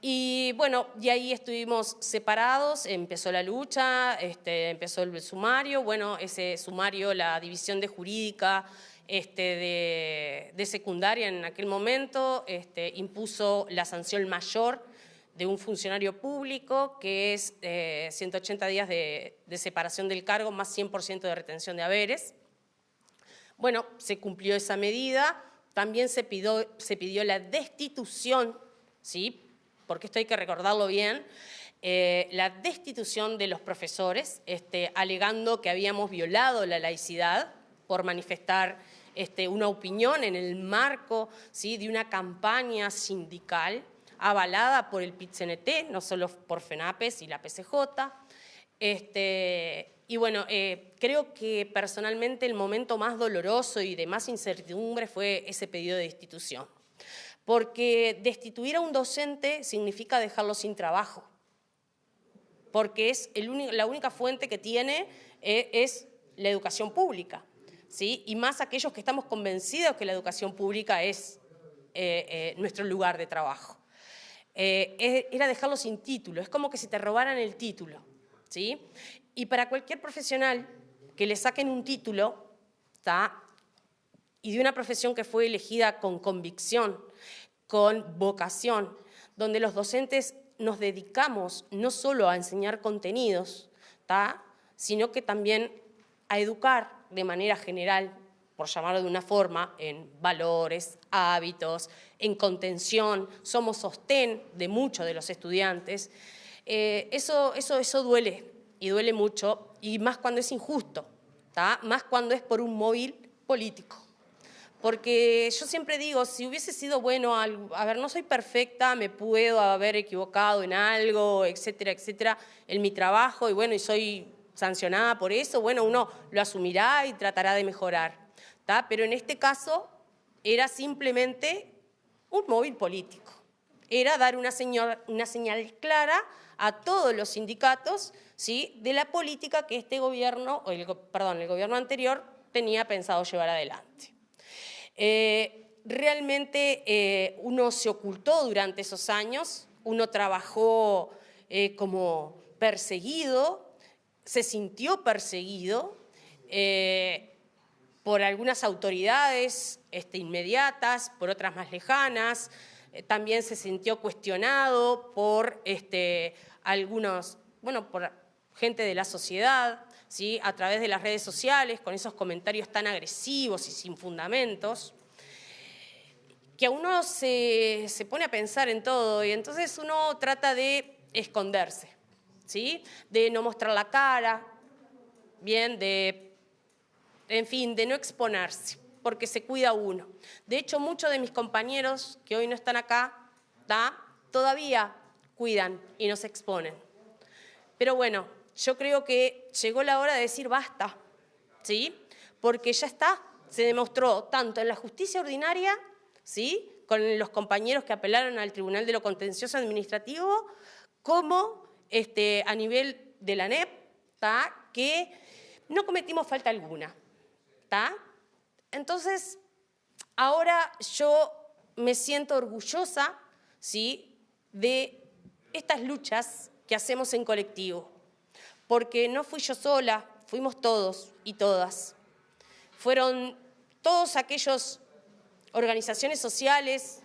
Y bueno, y ahí estuvimos separados, empezó la lucha, empezó el sumario. Bueno, ese sumario, la división de jurídica de secundaria en aquel momento impuso la sanción mayor de un funcionario público, que es 180 días de separación del cargo más 100% de retención de haberes. Bueno, se cumplió esa medida. También se pidió la destitución, ¿sí? Porque esto hay que recordarlo bien, la destitución de los profesores, alegando que habíamos violado la laicidad por manifestar una opinión en el marco, ¿sí?, de una campaña sindical avalada por el PIT-CNT, no solo por FENAPES y la PCJ. Y bueno, creo que personalmente el momento más doloroso y de más incertidumbre fue ese pedido de destitución. Porque destituir a un docente significa dejarlo sin trabajo, porque es la única fuente que tiene es la educación pública, ¿sí? Y más aquellos que estamos convencidos que la educación pública es nuestro lugar de trabajo. Era dejarlo sin título, es como que si te robaran el título, ¿sí? Y para cualquier profesional que le saquen un título, ¿está?, y de una profesión que fue elegida con convicción, con vocación, donde los docentes nos dedicamos no solo a enseñar contenidos, ¿tá?, sino que también a educar de manera general, por llamarlo de una forma, en valores, hábitos, en contención, somos sostén de muchos de los estudiantes. Eso duele, y duele mucho, y más cuando es injusto, ¿tá?, más cuando es por un móvil político. Porque yo siempre digo, si hubiese sido bueno, a ver, no soy perfecta, me puedo haber equivocado en algo, etcétera, etcétera, en mi trabajo, y bueno, y soy sancionada por eso, bueno, uno lo asumirá y tratará de mejorar, ¿tá? Pero en este caso era simplemente un móvil político. Era dar una señal clara a todos los sindicatos, ¿sí?, de la política que este gobierno, el gobierno anterior tenía pensado llevar adelante. Realmente uno se ocultó durante esos años, uno trabajó como perseguido, se sintió perseguido por algunas autoridades inmediatas, por otras más lejanas, también se sintió cuestionado por algunos, bueno, por gente de la sociedad, ¿sí?, a través de las redes sociales, con esos comentarios tan agresivos y sin fundamentos, que a uno se pone a pensar en todo y entonces uno trata de esconderse, ¿sí?, de no mostrar la cara, bien, en fin, de no exponerse, porque se cuida uno. De hecho, muchos de mis compañeros que hoy no están acá, todavía cuidan y no se exponen. Pero bueno, yo creo que llegó la hora de decir basta, ¿sí?, porque ya está, se demostró tanto en la justicia ordinaria, ¿sí?, con los compañeros que apelaron al Tribunal de lo Contencioso Administrativo, como a nivel de la ANEP, que no cometimos falta alguna. Entonces, ahora yo me siento orgullosa, ¿sí?, de estas luchas que hacemos en colectivo, porque no fui yo sola, fuimos todos y todas. Fueron todos aquellos organizaciones sociales,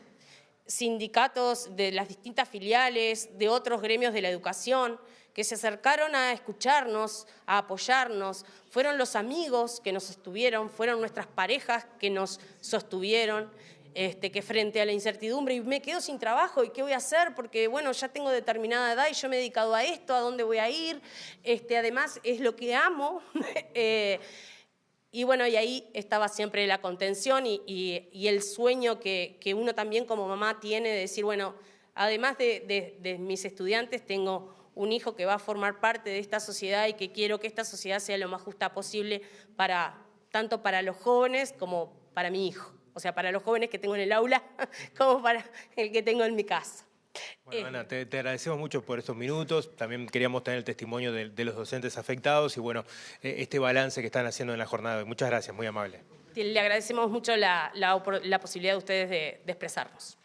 sindicatos de las distintas filiales, de otros gremios de la educación, que se acercaron a escucharnos, a apoyarnos. Fueron los amigos que nos sostuvieron, fueron nuestras parejas que nos sostuvieron. que frente a la incertidumbre y me quedo sin trabajo y qué voy a hacer porque bueno, ya tengo determinada edad y yo me he dedicado a esto, ¿a dónde voy a ir? Además es lo que amo. Y bueno, y ahí estaba siempre la contención y el sueño que uno también como mamá tiene de decir, bueno, además de mis estudiantes, tengo un hijo que va a formar parte de esta sociedad y que quiero que esta sociedad sea lo más justa posible tanto para los jóvenes como para mi hijo. O sea, para los jóvenes que tengo en el aula como para el que tengo en mi casa. Bueno, Ana, te agradecemos mucho por estos minutos. También queríamos tener el testimonio de los docentes afectados y bueno, este balance que están haciendo en la jornada de hoy. Muchas gracias, muy amable. Le agradecemos mucho la posibilidad de ustedes de expresarnos.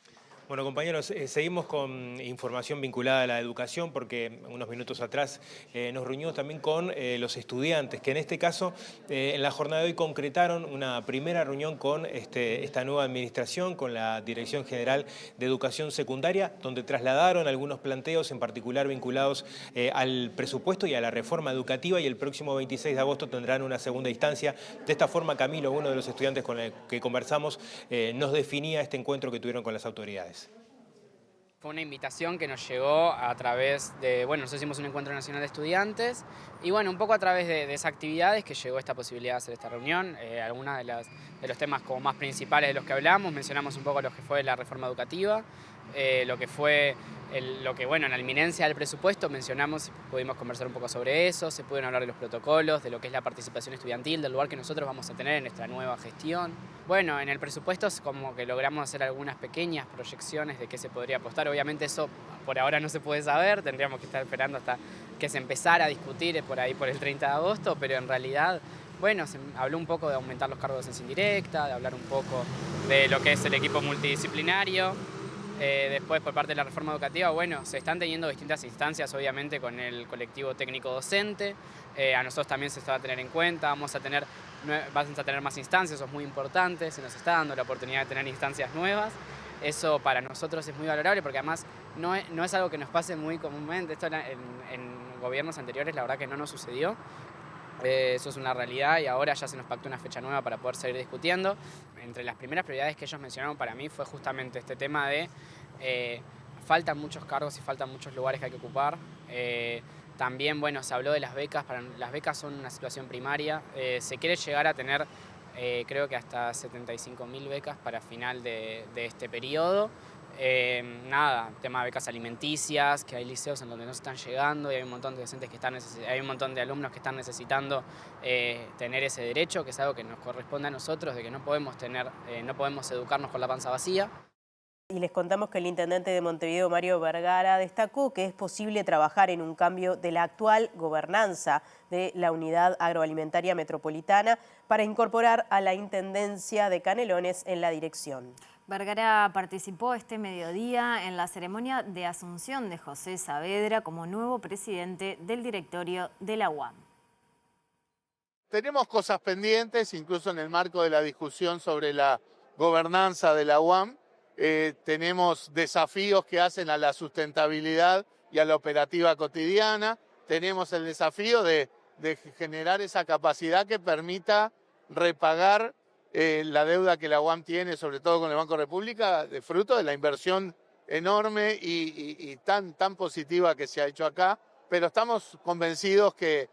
Bueno, compañeros, seguimos con información vinculada a la educación porque unos minutos atrás nos reunimos también con los estudiantes que en este caso en la jornada de hoy concretaron una primera reunión con esta nueva administración, con la Dirección General de Educación Secundaria, donde trasladaron algunos planteos en particular vinculados al presupuesto y a la reforma educativa y el próximo 26 de agosto tendrán una segunda instancia. De esta forma, Camilo, uno de los estudiantes con el que conversamos, nos definía este encuentro que tuvieron con las autoridades. Fue una invitación que nos llegó a través de, bueno, nosotros hicimos un encuentro nacional de estudiantes y bueno, un poco a través de esas actividades que llegó esta posibilidad de hacer esta reunión. Algunos de los temas como más principales de los que hablamos, mencionamos un poco lo que fue la reforma educativa, lo que fue, bueno, en la inminencia del presupuesto mencionamos, pudimos conversar un poco sobre eso, se pudieron hablar de los protocolos, de lo que es la participación estudiantil, del lugar que nosotros vamos a tener en nuestra nueva gestión. Bueno, en el presupuesto es como que logramos hacer algunas pequeñas proyecciones de qué se podría apostar. Obviamente eso por ahora no se puede saber, tendríamos que estar esperando hasta que se empezara a discutir por ahí por el 30 de agosto, pero en realidad, bueno, se habló un poco de aumentar los cargos de docencia indirecta, de hablar un poco de lo que es el equipo multidisciplinario. Después, por parte de la reforma educativa, bueno, se están teniendo distintas instancias, obviamente, con el colectivo técnico docente. A nosotros también se va a tener en cuenta, vamos a tener más instancias, eso es muy importante, se nos está dando la oportunidad de tener instancias nuevas. Eso para nosotros es muy valorable porque además no es algo que nos pase muy comúnmente. Esto en gobiernos anteriores la verdad que no nos sucedió. Eso es una realidad y ahora ya se nos pactó una fecha nueva para poder seguir discutiendo. Entre las primeras prioridades que ellos mencionaron para mí fue justamente este tema de faltan muchos cargos y faltan muchos lugares que hay que ocupar. También, bueno, se habló de las becas. Las becas son una situación primaria. Se quiere llegar a tener, creo que hasta 75.000 becas para final de este periodo. Tema de becas alimenticias, que hay liceos en donde no se están llegando y hay un montón de docentes que hay un montón de alumnos que están necesitando tener ese derecho, que es algo que nos corresponde a nosotros, de que no podemos educarnos con la panza vacía. Y les contamos que el intendente de Montevideo, Mario Vergara, destacó que es posible trabajar en un cambio de la actual gobernanza de la Unidad Agroalimentaria Metropolitana para incorporar a la Intendencia de Canelones en la dirección. Vergara participó este mediodía en la ceremonia de asunción de José Saavedra como nuevo presidente del directorio de la UAM. Tenemos cosas pendientes, incluso en el marco de la discusión sobre la gobernanza de la UAM. Tenemos desafíos que hacen a la sustentabilidad y a la operativa cotidiana. Tenemos el desafío de generar esa capacidad que permita repagar la deuda que la UAM tiene, sobre todo con el Banco República, de fruto de la inversión enorme y tan positiva que se ha hecho acá. Pero estamos convencidos que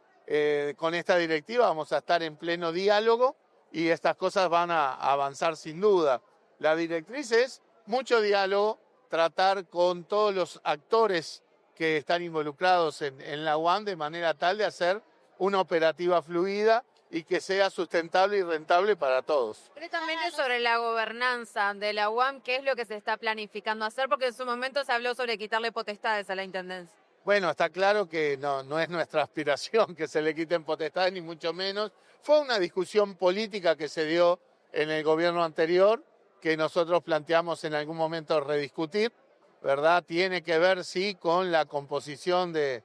con esta directiva vamos a estar en pleno diálogo y estas cosas van a avanzar sin duda. La directriz es mucho diálogo, tratar con todos los actores que están involucrados en la UAM de manera tal de hacer una operativa fluida y que sea sustentable y rentable para todos. Directamente sobre la gobernanza de la UAM, ¿qué es lo que se está planificando hacer? Porque en su momento se habló sobre quitarle potestades a la Intendencia. Bueno, está claro que no es nuestra aspiración que se le quiten potestades, ni mucho menos. Fue una discusión política que se dio en el gobierno anterior, que nosotros planteamos en algún momento rediscutir, ¿verdad? Tiene que ver, sí, con la composición del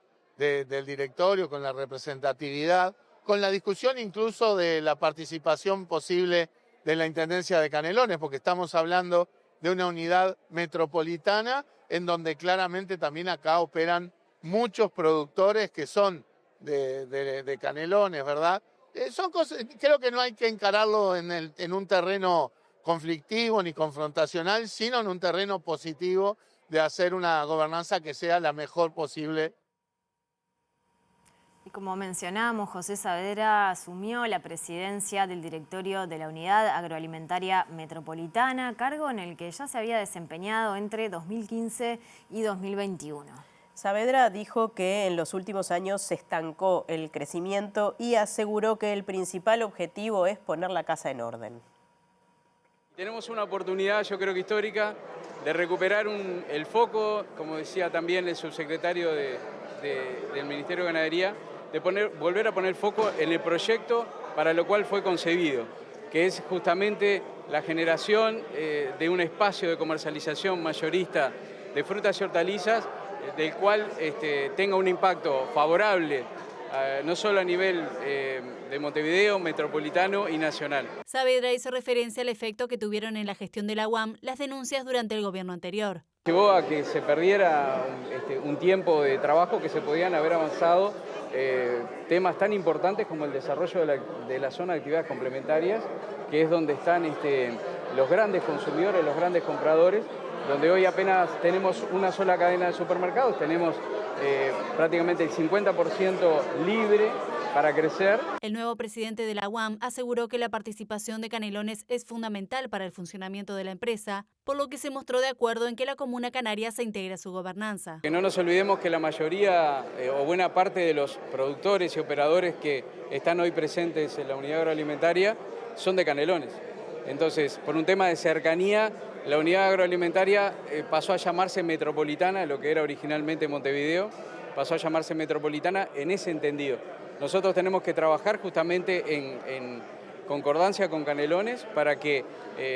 directorio, con la representatividad, con la discusión incluso de la participación posible de la Intendencia de Canelones, porque estamos hablando de una unidad metropolitana en donde claramente también acá operan muchos productores que son de Canelones, ¿verdad? Son cosas, creo que no hay que encararlo en un terreno conflictivo ni confrontacional, sino en un terreno positivo de hacer una gobernanza que sea la mejor posible. Y como mencionábamos, José Saavedra asumió la presidencia del directorio de la Unidad Agroalimentaria Metropolitana, cargo en el que ya se había desempeñado entre 2015 y 2021. Saavedra dijo que en los últimos años se estancó el crecimiento y aseguró que el principal objetivo es poner la casa en orden. Tenemos una oportunidad, yo creo que histórica, de recuperar el foco, como decía también el subsecretario del Ministerio de Ganadería, de volver a poner foco en el proyecto para lo cual fue concebido, que es justamente la generación de un espacio de comercialización mayorista de frutas y hortalizas, del cual tenga un impacto favorable, no solo a nivel de Montevideo, metropolitano y nacional. Saavedra hizo referencia al efecto que tuvieron en la gestión de la UAM las denuncias durante el gobierno anterior. Llevó a que se perdiera un tiempo de trabajo que se podían haber avanzado temas tan importantes como el desarrollo de la zona de actividades complementarias, que es donde están los grandes consumidores, los grandes compradores, donde hoy apenas tenemos una sola cadena de supermercados, tenemos prácticamente el 50% libre para crecer. El nuevo presidente de la UAM aseguró que la participación de Canelones es fundamental para el funcionamiento de la empresa, por lo que se mostró de acuerdo en que la Comuna Canaria se integre a su gobernanza. Que no nos olvidemos que la mayoría o buena parte de los productores y operadores que están hoy presentes en la unidad agroalimentaria son de Canelones. Entonces, por un tema de cercanía, la unidad agroalimentaria pasó a llamarse Metropolitana, lo que era originalmente Montevideo, pasó a llamarse Metropolitana en ese entendido. Nosotros tenemos que trabajar justamente en concordancia con Canelones para que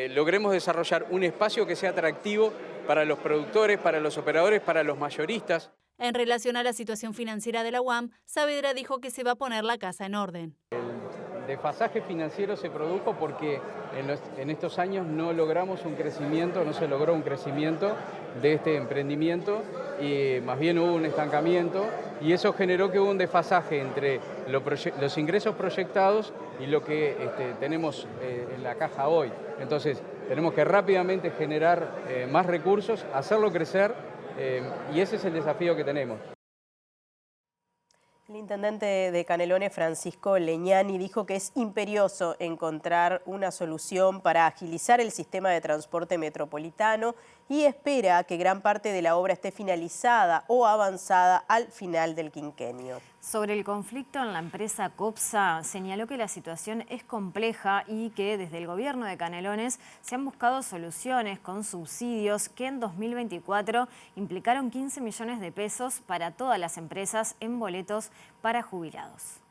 logremos desarrollar un espacio que sea atractivo para los productores, para los operadores, para los mayoristas. En relación a la situación financiera de la UAM, Saavedra dijo que se va a poner la casa en orden. El desfasaje financiero se produjo porque en estos años no logramos un crecimiento, no se logró un crecimiento de este emprendimiento y más bien hubo un estancamiento y eso generó que hubo un desfasaje entre los ingresos proyectados y lo que tenemos en la caja hoy. Entonces tenemos que rápidamente generar más recursos, hacerlo crecer y ese es el desafío que tenemos. El intendente de Canelones, Francisco Leñani, dijo que es imperioso encontrar una solución para agilizar el sistema de transporte metropolitano y espera que gran parte de la obra esté finalizada o avanzada al final del quinquenio. Sobre el conflicto en la empresa COPSA, señaló que la situación es compleja y que desde el gobierno de Canelones se han buscado soluciones con subsidios que en 2024 implicaron 15 millones de pesos para todas las empresas en boletos para jubilados.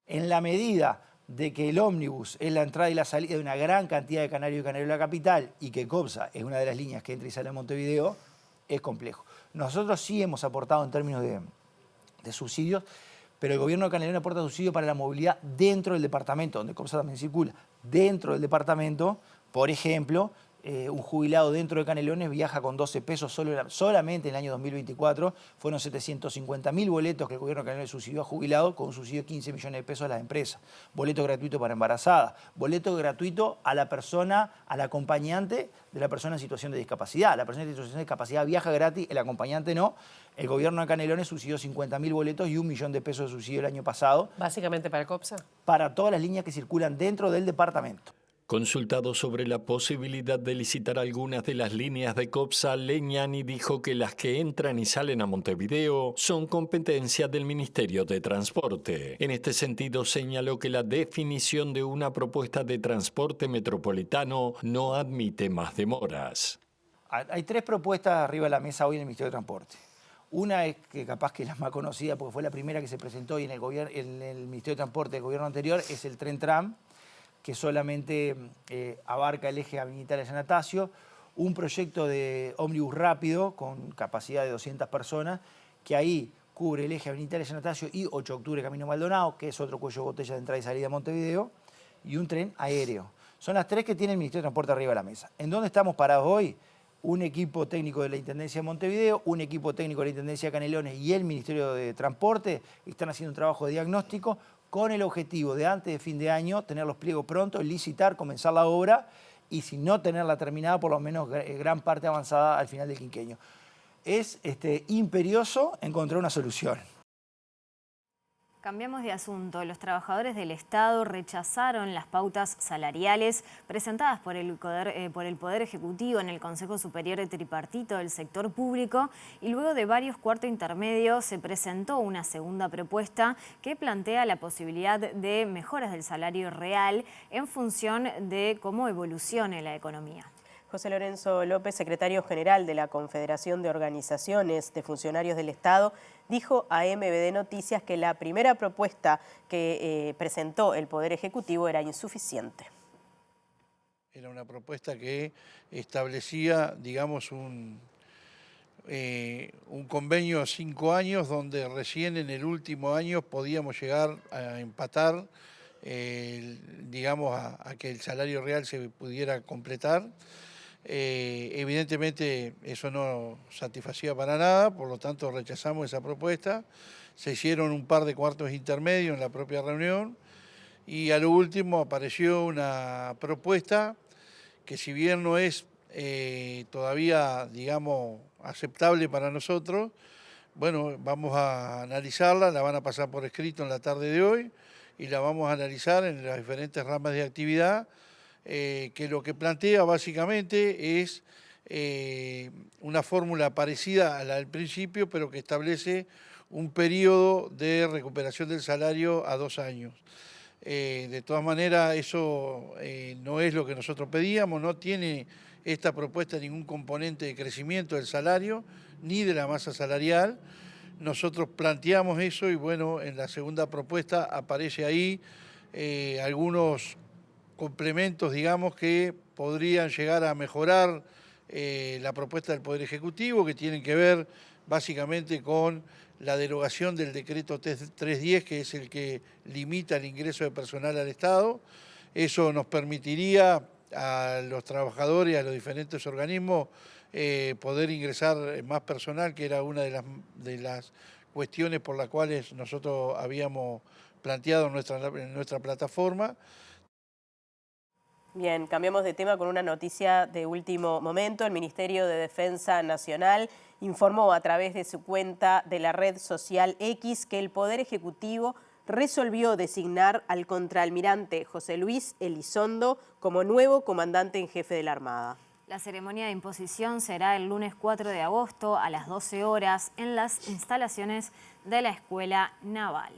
En la medida de que el ómnibus es la entrada y la salida de una gran cantidad de canarios y canarios de la capital y que COPSA es una de las líneas que entra y sale a Montevideo, es complejo. Nosotros sí hemos aportado en términos de subsidios, pero el gobierno de Canelones aporta subsidio para la movilidad dentro del departamento, donde COPSA también circula. Dentro del departamento, por ejemplo, un jubilado dentro de Canelones viaja con 12 pesos solamente en el año 2024. Fueron 750.000 boletos que el gobierno de Canelones subsidió a jubilados con un subsidio de 15 millones de pesos a las empresas. Boleto gratuito para embarazadas. Boleto gratuito a la persona, al acompañante de la persona en situación de discapacidad. La persona en situación de discapacidad viaja gratis, el acompañante no. El gobierno de Canelones subsidió 50.000 boletos y 1 millón de pesos de subsidio el año pasado. ¿Básicamente para COPSA? Para todas las líneas que circulan dentro del departamento. Consultado sobre la posibilidad de licitar algunas de las líneas de COPSA, Leñani dijo que las que entran y salen a Montevideo son competencia del Ministerio de Transporte. En este sentido, señaló que la definición de una propuesta de transporte metropolitano no admite más demoras. Hay 3 propuestas arriba de la mesa hoy en el Ministerio de Transporte. Una es que capaz que es la más conocida porque fue la primera que se presentó hoy en el Ministerio de Transporte del gobierno anterior, es el Tren Tram, que solamente abarca el eje Avenida Italia San Anastasio, un proyecto de ómnibus rápido con capacidad de 200 personas, que ahí cubre el eje Avenida Italia San Anastasio y 8 de octubre Camino Maldonado, que es otro cuello de botella de entrada y salida a Montevideo, y un tren aéreo. Son las 3 que tiene el Ministerio de Transporte arriba de la mesa. ¿En dónde estamos parados hoy? Un equipo técnico de la Intendencia de Montevideo, un equipo técnico de la Intendencia de Canelones y el Ministerio de Transporte están haciendo un trabajo de diagnóstico con el objetivo de antes de fin de año tener los pliegos prontos, licitar, comenzar la obra y si no tenerla terminada, por lo menos gran parte avanzada al final del quinquenio. Es imperioso encontrar una solución. Cambiamos de asunto. Los trabajadores del Estado rechazaron las pautas salariales presentadas por el Poder Ejecutivo en el Consejo Superior Tripartito del Sector Público y luego de varios cuartos intermedios se presentó una segunda propuesta que plantea la posibilidad de mejoras del salario real en función de cómo evolucione la economía. José Lorenzo López, secretario general de la Confederación de Organizaciones de Funcionarios del Estado, dijo a MBD Noticias que la primera propuesta que presentó el Poder Ejecutivo era insuficiente. Era una propuesta que establecía, digamos, un convenio a 5 años donde recién en el último año podíamos llegar a empatar, digamos, a que el salario real se pudiera completar. Evidentemente eso no satisfacía para nada, por lo tanto rechazamos esa propuesta. Se hicieron un par de cuartos intermedios en la propia reunión y a lo último apareció una propuesta que si bien no es todavía, digamos, aceptable para nosotros, bueno, vamos a analizarla, la van a pasar por escrito en la tarde de hoy y la vamos a analizar en las diferentes ramas de actividad. Que lo que plantea básicamente es una fórmula parecida a la del principio, pero que establece un periodo de recuperación del salario a 2 años. De todas maneras, eso no es lo que nosotros pedíamos, no tiene esta propuesta ningún componente de crecimiento del salario, ni de la masa salarial. Nosotros planteamos eso y bueno, en la segunda propuesta aparece ahí algunos complementos, digamos, que podrían llegar a mejorar la propuesta del Poder Ejecutivo, que tienen que ver básicamente con la derogación del decreto 310, que es el que limita el ingreso de personal al Estado. Eso nos permitiría a los trabajadores, a los diferentes organismos, poder ingresar más personal, que era una de las cuestiones por las cuales nosotros habíamos planteado en nuestra plataforma. Bien, cambiamos de tema con una noticia de último momento. El Ministerio de Defensa Nacional informó a través de su cuenta de la red social X que el Poder Ejecutivo resolvió designar al contraalmirante José Luis Elizondo como nuevo comandante en jefe de la Armada. La ceremonia de imposición será el lunes 4 de agosto a las 12 horas en las instalaciones de la Escuela Naval.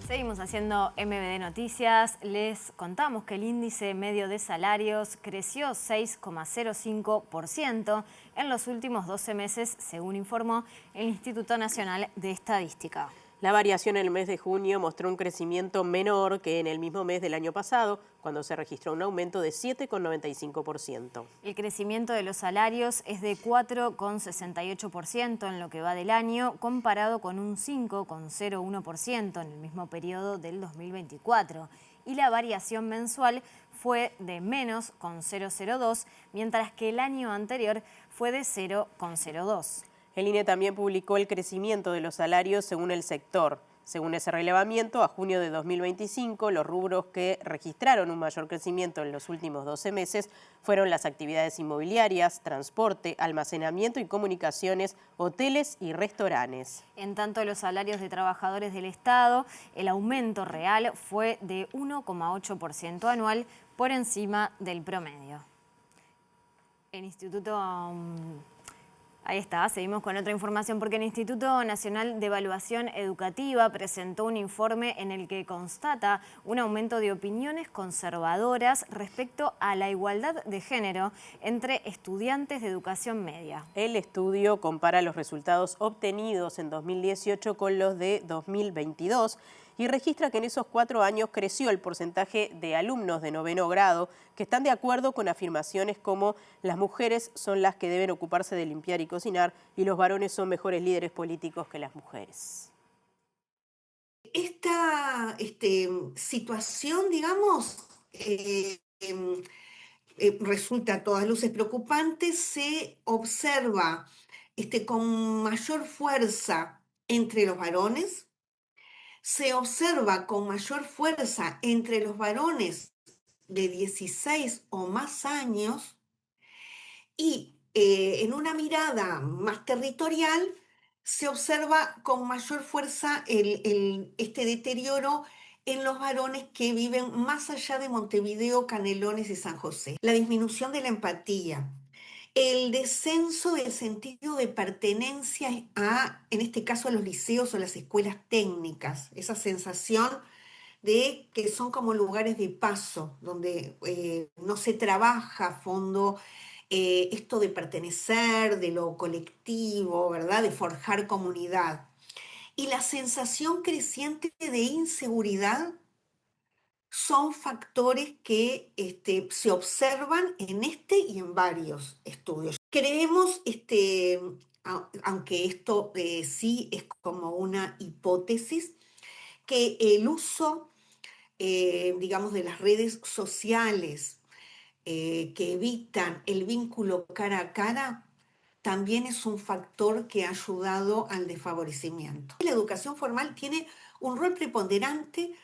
Seguimos haciendo MBD Noticias. Les contamos que el índice medio de salarios creció 6,05% en los últimos 12 meses, según informó el Instituto Nacional de Estadística. La variación en el mes de junio mostró un crecimiento menor que en el mismo mes del año pasado, cuando se registró un aumento de 7,95%. El crecimiento de los salarios es de 4,68% en lo que va del año, comparado con un 5,01% en el mismo periodo del 2024. Y la variación mensual fue de menos 0,02, mientras que el año anterior fue de 0,02. El INE también publicó el crecimiento de los salarios según el sector. Según ese relevamiento, a junio de 2025, los rubros que registraron un mayor crecimiento en los últimos 12 meses fueron las actividades inmobiliarias, transporte, almacenamiento y comunicaciones, hoteles y restaurantes. En tanto, los salarios de trabajadores del Estado, el aumento real fue de 1,8% anual por encima del promedio. El Instituto... Ahí está, seguimos con otra información porque el Instituto Nacional de Evaluación Educativa presentó un informe en el que constata un aumento de opiniones conservadoras respecto a la igualdad de género entre estudiantes de educación media. El estudio compara los resultados obtenidos en 2018 con los de 2022 y registra que en esos 4 años creció el porcentaje de alumnos de 9º grado que están de acuerdo con afirmaciones como las mujeres son las que deben ocuparse de limpiar y cocinar y los varones son mejores líderes políticos que las mujeres. Esta situación, digamos, resulta a todas luces preocupante, se observa con mayor fuerza entre los varones, se observa con mayor fuerza entre los varones de 16 o más años y en una mirada más territorial se observa con mayor fuerza este deterioro en los varones que viven más allá de Montevideo, Canelones y San José. La disminución de la empatía, el descenso del sentido de pertenencia en este caso, a los liceos o las escuelas técnicas, esa sensación de que son como lugares de paso, donde no se trabaja a fondo esto de pertenecer, de lo colectivo, ¿verdad? De forjar comunidad. Y la sensación creciente de inseguridad son factores que se observan en este y en varios estudios. Creemos, aunque esto sí es como una hipótesis, que el uso, digamos, de las redes sociales que evitan el vínculo cara a cara, también es un factor que ha ayudado al desfavorecimiento. La educación formal tiene un rol preponderante,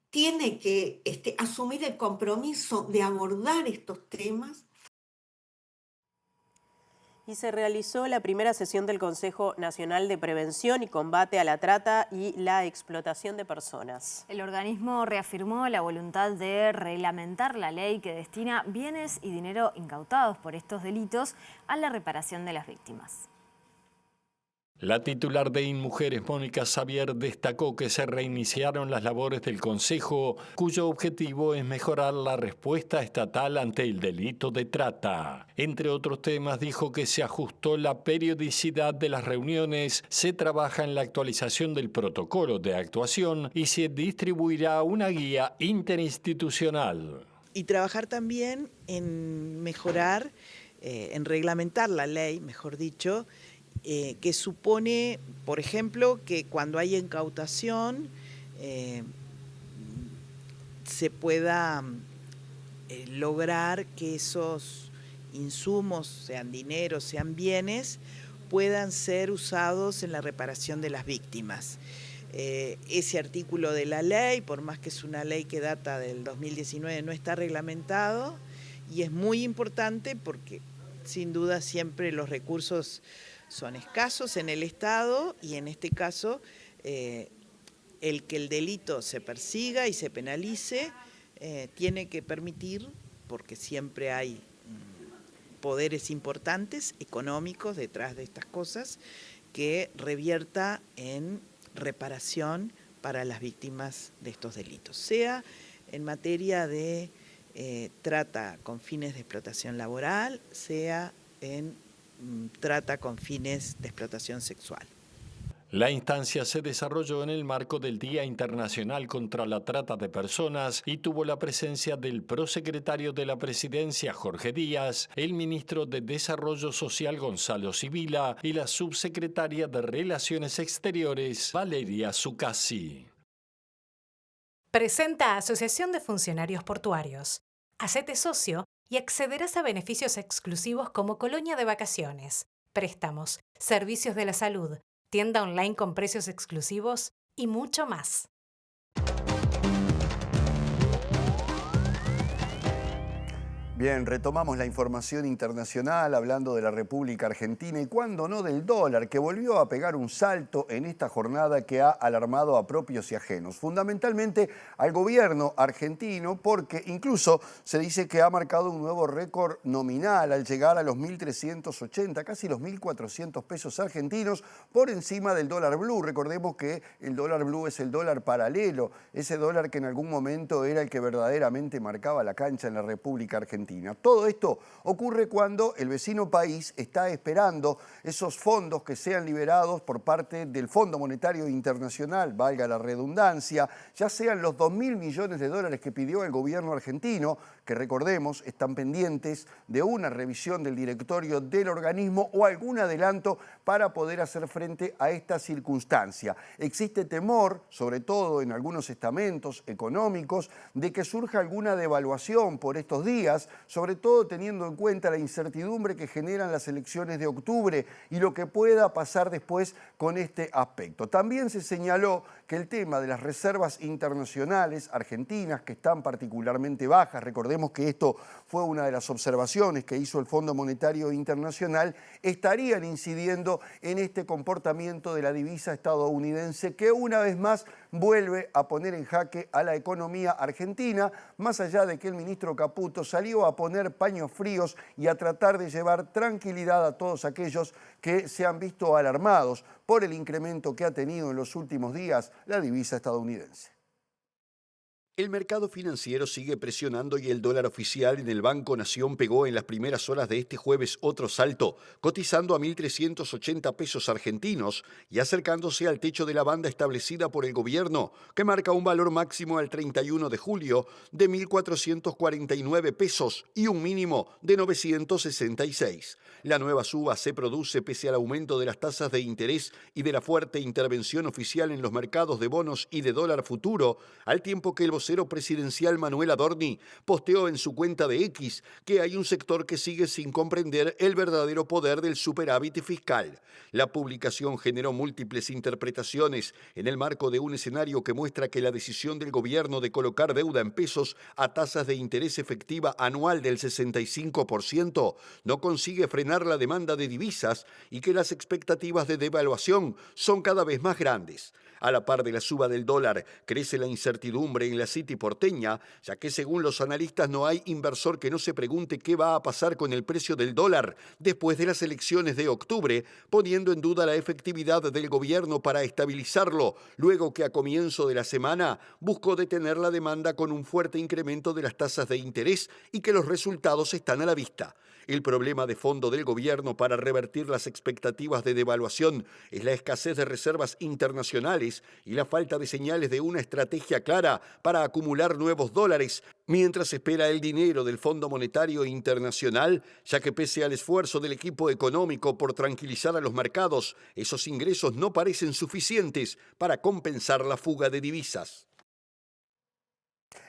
tiene que asumir el compromiso de abordar estos temas. Y se realizó la primera sesión del Consejo Nacional de Prevención y Combate a la Trata y la Explotación de Personas. El organismo reafirmó la voluntad de reglamentar la ley que destina bienes y dinero incautados por estos delitos a la reparación de las víctimas. La titular de InMujeres, Mónica Xavier, destacó que se reiniciaron las labores del Consejo, cuyo objetivo es mejorar la respuesta estatal ante el delito de trata. Entre otros temas, dijo que se ajustó la periodicidad de las reuniones, se trabaja en la actualización del protocolo de actuación y se distribuirá una guía interinstitucional. Y trabajar también en mejorar, en reglamentar la ley, mejor dicho, que supone, por ejemplo, que cuando hay incautación se pueda lograr que esos insumos, sean dinero, sean bienes, puedan ser usados en la reparación de las víctimas. Ese artículo de la ley, por más que es una ley que data del 2019, no está reglamentado y es muy importante porque sin duda siempre los recursos son escasos en el Estado y en este caso el que el delito se persiga y se penalice tiene que permitir, porque siempre hay poderes importantes económicos detrás de estas cosas, que revierta en reparación para las víctimas de estos delitos, sea en materia de trata con fines de explotación laboral, sea en trata con fines de explotación sexual. La instancia se desarrolló en el marco del Día Internacional contra la Trata de Personas y tuvo la presencia del prosecretario de la Presidencia, Jorge Díaz, el ministro de Desarrollo Social, Gonzalo Sibila, y la subsecretaria de Relaciones Exteriores, Valeria Zuccasi. Presenta Asociación de Funcionarios Portuarios. Hacete socio y accederás a beneficios exclusivos como colonia de vacaciones, préstamos, servicios de la salud, tienda online con precios exclusivos y mucho más. Bien, retomamos la información internacional hablando de la República Argentina y cuando no del dólar, que volvió a pegar un salto en esta jornada que ha alarmado a propios y ajenos. Fundamentalmente al gobierno argentino porque incluso se dice que ha marcado un nuevo récord nominal al llegar a los 1.380, casi los 1.400 pesos argentinos por encima del dólar blue. Recordemos que el dólar blue es el dólar paralelo, ese dólar que en algún momento era el que verdaderamente marcaba la cancha en la República Argentina. Todo esto ocurre cuando el vecino país está esperando esos fondos que sean liberados por parte del Fondo Monetario Internacional, valga la redundancia, ya sean los 2.000 millones de dólares que pidió el gobierno argentino, que recordemos están pendientes de una revisión del directorio del organismo o algún adelanto para poder hacer frente a esta circunstancia. Existe temor, sobre todo en algunos estamentos económicos, de que surja alguna devaluación por estos días, sobre todo teniendo en cuenta la incertidumbre que generan las elecciones de octubre y lo que pueda pasar después con este aspecto. También se señaló que el tema de las reservas internacionales argentinas, que están particularmente bajas, recordemos que esto fue una de las observaciones que hizo el Fondo Monetario Internacional, estarían incidiendo en este comportamiento de la divisa estadounidense que una vez más vuelve a poner en jaque a la economía argentina, más allá de que el ministro Caputo salió a poner paños fríos y a tratar de llevar tranquilidad a todos aquellos que se han visto alarmados por el incremento que ha tenido en los últimos días la divisa estadounidense. El mercado financiero sigue presionando y el dólar oficial en el Banco Nación pegó en las primeras horas de este jueves otro salto, cotizando a 1.380 pesos argentinos y acercándose al techo de la banda establecida por el gobierno, que marca un valor máximo al 31 de julio de 1.449 pesos y un mínimo de 966. La nueva suba se produce pese al aumento de las tasas de interés y de la fuerte intervención oficial en los mercados de bonos y de dólar futuro, al tiempo que el vocero presidencial Manuel Adorni posteó en su cuenta de X que hay un sector que sigue sin comprender el verdadero poder del superávit fiscal. La publicación generó múltiples interpretaciones en el marco de un escenario que muestra que la decisión del gobierno de colocar deuda en pesos a tasas de interés efectiva anual del 65% no consigue frenar la demanda de divisas y que las expectativas de devaluación son cada vez más grandes. A la par de la suba del dólar, crece la incertidumbre en la City porteña, ya que según los analistas no hay inversor que no se pregunte qué va a pasar con el precio del dólar después de las elecciones de octubre, poniendo en duda la efectividad del gobierno para estabilizarlo, luego que a comienzo de la semana buscó detener la demanda con un fuerte incremento de las tasas de interés y que los resultados están a la vista. El problema de fondo del gobierno para revertir las expectativas de devaluación es la escasez de reservas internacionales y la falta de señales de una estrategia clara para acumular nuevos dólares, mientras espera el dinero del Fondo Monetario Internacional, ya que pese al esfuerzo del equipo económico por tranquilizar a los mercados, esos ingresos no parecen suficientes para compensar la fuga de divisas.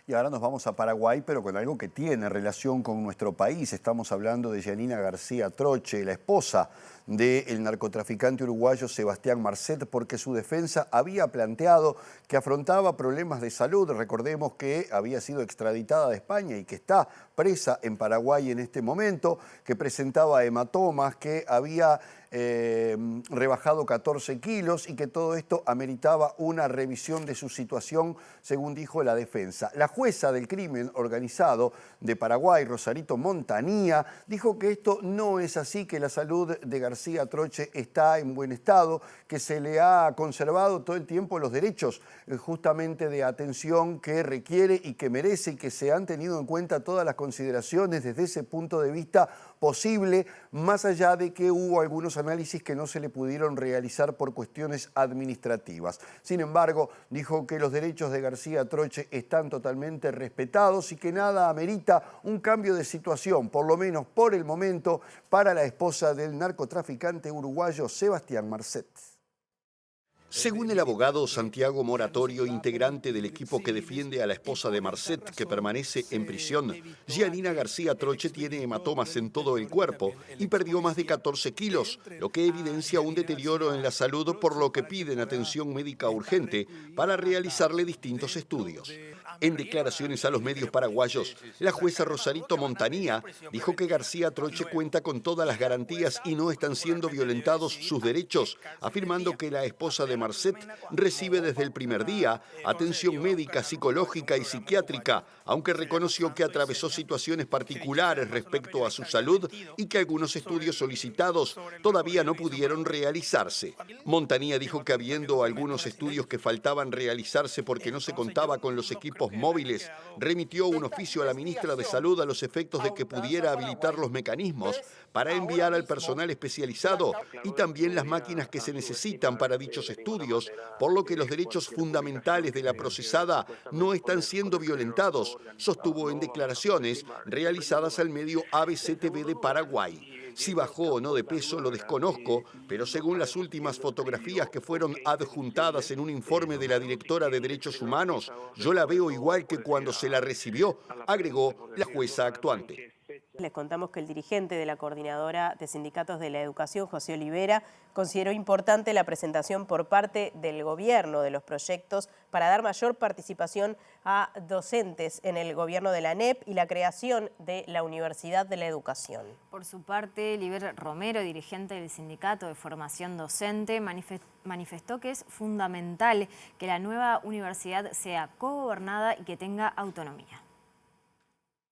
Y ahora nos vamos a Paraguay, pero con algo que tiene relación con nuestro país. Estamos hablando de Gianina García Troche, la esposa del narcotraficante uruguayo Sebastián Marcet, porque su defensa había planteado que afrontaba problemas de salud. Recordemos que había sido extraditada de España y que está presa en Paraguay en este momento, que presentaba hematomas, que había rebajado 14 kilos y que todo esto ameritaba una revisión de su situación, según dijo la defensa. La jueza del crimen organizado de Paraguay, Rosarito Montanía, dijo que esto no es así, que la salud de García Troche está en buen estado, que se le ha conservado todo el tiempo los derechos justamente de atención que requiere y que merece, y que se han tenido en cuenta todas las consideraciones desde ese punto de vista posible, más allá de que hubo algunos análisis que no se le pudieron realizar por cuestiones administrativas. Sin embargo, dijo que los derechos de García Troche están totalmente respetados y que nada amerita un cambio de situación, por lo menos por el momento, para la esposa del narcotraficante uruguayo Sebastián Marcet. Según el abogado Santiago Moratorio, integrante del equipo que defiende a la esposa de Marcet, que permanece en prisión, Gianina García Troche tiene hematomas en todo el cuerpo y perdió más de 14 kilos, lo que evidencia un deterioro en la salud, por lo que piden atención médica urgente para realizarle distintos estudios. En declaraciones a los medios paraguayos, la jueza Rosarito Montanía dijo que García Troche cuenta con todas las garantías y no están siendo violentados sus derechos, afirmando que la esposa de Marcet recibe desde el primer día atención médica, psicológica y psiquiátrica, aunque reconoció que atravesó situaciones particulares respecto a su salud y que algunos estudios solicitados todavía no pudieron realizarse. Montanía dijo que habiendo algunos estudios que faltaban realizarse porque no se contaba con los equipos móviles, remitió un oficio a la ministra de Salud a los efectos de que pudiera habilitar los mecanismos para enviar al personal especializado y también las máquinas que se necesitan para dichos estudios, por lo que los derechos fundamentales de la procesada no están siendo violentados, sostuvo en declaraciones realizadas al medio ABC-TV de Paraguay. Si bajó o no de peso lo desconozco, pero según las últimas fotografías que fueron adjuntadas en un informe de la directora de Derechos Humanos, yo la veo igual que cuando se la recibió, agregó la jueza actuante. Les contamos que el dirigente de la Coordinadora de Sindicatos de la Educación, José Olivera, consideró importante la presentación por parte del gobierno de los proyectos para dar mayor participación a docentes en el gobierno de la ANEP y la creación de la Universidad de la Educación. Por su parte, Liber Romero, dirigente del Sindicato de Formación Docente, manifestó que es fundamental que la nueva universidad sea cogobernada y que tenga autonomía.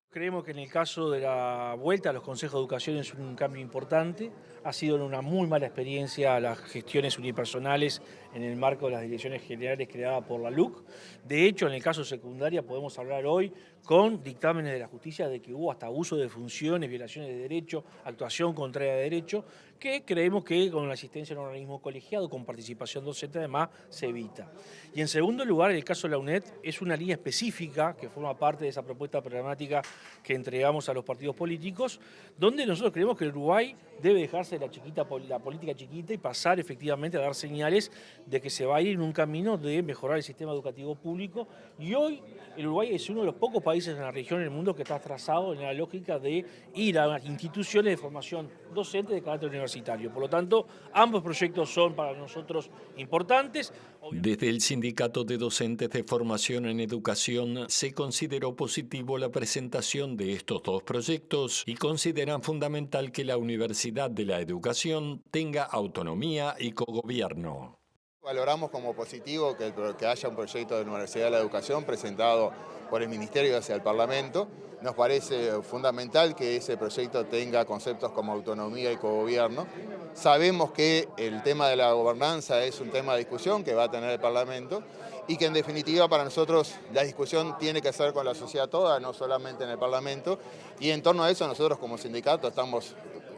Creemos que en el caso de la vuelta a los consejos de educación es un cambio importante. Ha sido una muy mala experiencia las gestiones unipersonales en el marco de las direcciones generales creadas por la LUC. De hecho, en el caso secundaria podemos hablar hoy con dictámenes de la justicia de que hubo hasta abuso de funciones, violaciones de derecho, actuación contraria a derecho, que creemos que con la asistencia de un organismo colegiado, con participación docente además, se evita. Y en segundo lugar, el caso de la UNED es una línea específica que forma parte de esa propuesta programática que entregamos a los partidos políticos, donde nosotros creemos que el Uruguay debe dejarse la política chiquita y pasar efectivamente a dar señales de que se va a ir en un camino de mejorar el sistema educativo público. Y hoy el Uruguay es uno de los pocos países en la región, en el mundo, que está trazado en la lógica de ir a instituciones de formación docente de carácter universitario. Por lo tanto, ambos proyectos son para nosotros importantes. Desde el Sindicato de Docentes de Formación en Educación se consideró positivo la presentación de estos dos proyectos y consideran fundamental que la Universidad de la Educación tenga autonomía y cogobierno. Valoramos como positivo que haya un proyecto de Universidad de la Educación presentado por el Ministerio hacia el Parlamento. Nos parece fundamental que ese proyecto tenga conceptos como autonomía y cogobierno. Sabemos que el tema de la gobernanza es un tema de discusión que va a tener el Parlamento y que en definitiva para nosotros la discusión tiene que ser con la sociedad toda, no solamente en el Parlamento. Y en torno a eso nosotros como sindicato estamos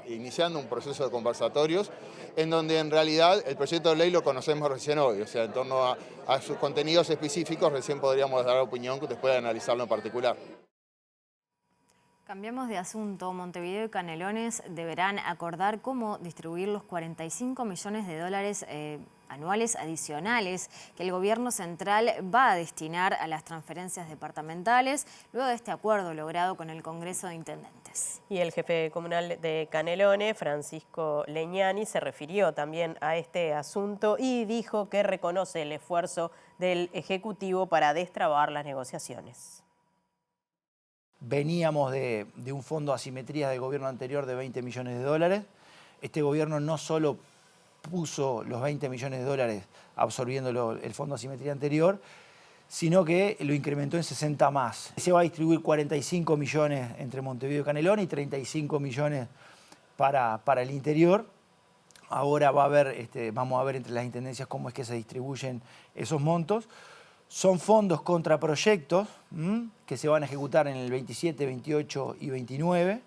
iniciando un proceso de conversatorios en donde en realidad el proyecto de ley lo conocemos recién hoy, o sea, en torno a sus contenidos específicos recién podríamos dar opinión después de analizarlo en particular. Cambiamos de asunto. Montevideo y Canelones deberán acordar cómo distribuir los 45 millones de dólares anuales adicionales que el gobierno central va a destinar a las transferencias departamentales luego de este acuerdo logrado con el Congreso de Intendentes. Y el jefe comunal de Canelones, Francisco Leñani, se refirió también a este asunto y dijo que reconoce el esfuerzo del Ejecutivo para destrabar las negociaciones. Veníamos de un fondo de asimetría del gobierno anterior de 20 millones de dólares. Este gobierno no solo puso los 20 millones de dólares absorbiendo el fondo de asimetría anterior, sino que lo incrementó en 60 más. Se va a distribuir 45 millones entre Montevideo y Canelones y 35 millones para el interior. Ahora vamos a ver entre las intendencias cómo es que se distribuyen esos montos. Son fondos contra proyectos que se van a ejecutar en el 27, 28 y 29.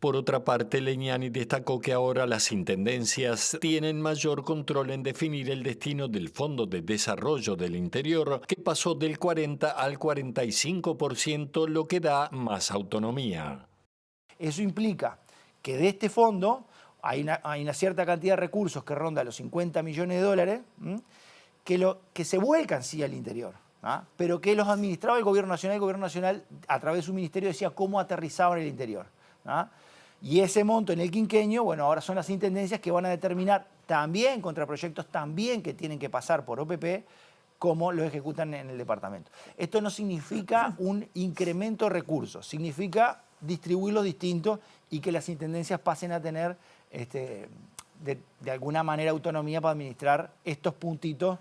Por otra parte, Leñani destacó que ahora las intendencias tienen mayor control en definir el destino del Fondo de Desarrollo del Interior, que pasó del 40 al 45%, lo que da más autonomía. Eso implica que de este fondo hay una cierta cantidad de recursos que ronda los 50 millones de dólares, que se vuelcan sí al interior, pero que los administraba el Gobierno Nacional. El Gobierno Nacional, a través de su ministerio, decía cómo aterrizaban en el interior. Y ese monto en el quinquenio, bueno, ahora son las intendencias que van a determinar también contra proyectos también que tienen que pasar por OPP, cómo lo ejecutan en el departamento. Esto no significa un incremento de recursos, significa distribuirlos distintos y que las intendencias pasen a tener de alguna manera autonomía para administrar estos puntitos.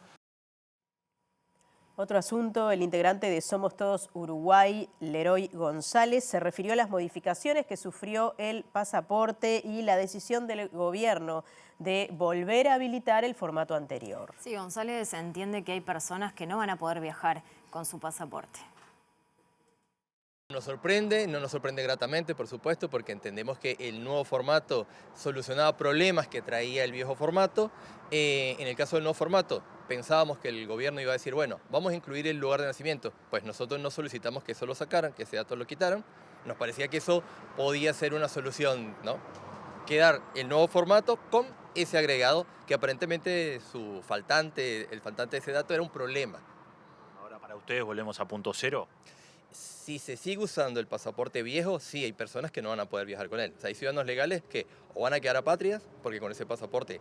Otro asunto, el integrante de Somos Todos Uruguay, Leroy González, se refirió a las modificaciones que sufrió el pasaporte y la decisión del gobierno de volver a habilitar el formato anterior. Sí, González entiende que hay personas que no van a poder viajar con su pasaporte. Nos sorprende, no nos sorprende gratamente, por supuesto, porque entendemos que el nuevo formato solucionaba problemas que traía el viejo formato. En el caso del nuevo formato, pensábamos que el gobierno iba a decir, bueno, vamos a incluir el lugar de nacimiento. Pues nosotros no solicitamos que eso lo sacaran, que ese dato lo quitaran. Nos parecía que eso podía ser una solución, ¿no? Quedar el nuevo formato con ese agregado que aparentemente el faltante de ese dato era un problema. Ahora para ustedes volvemos a punto cero. si se sigue usando el pasaporte viejo, sí, hay personas que no van a poder viajar con él. O sea, hay ciudadanos legales que o van a quedar apátridas, porque con ese pasaporte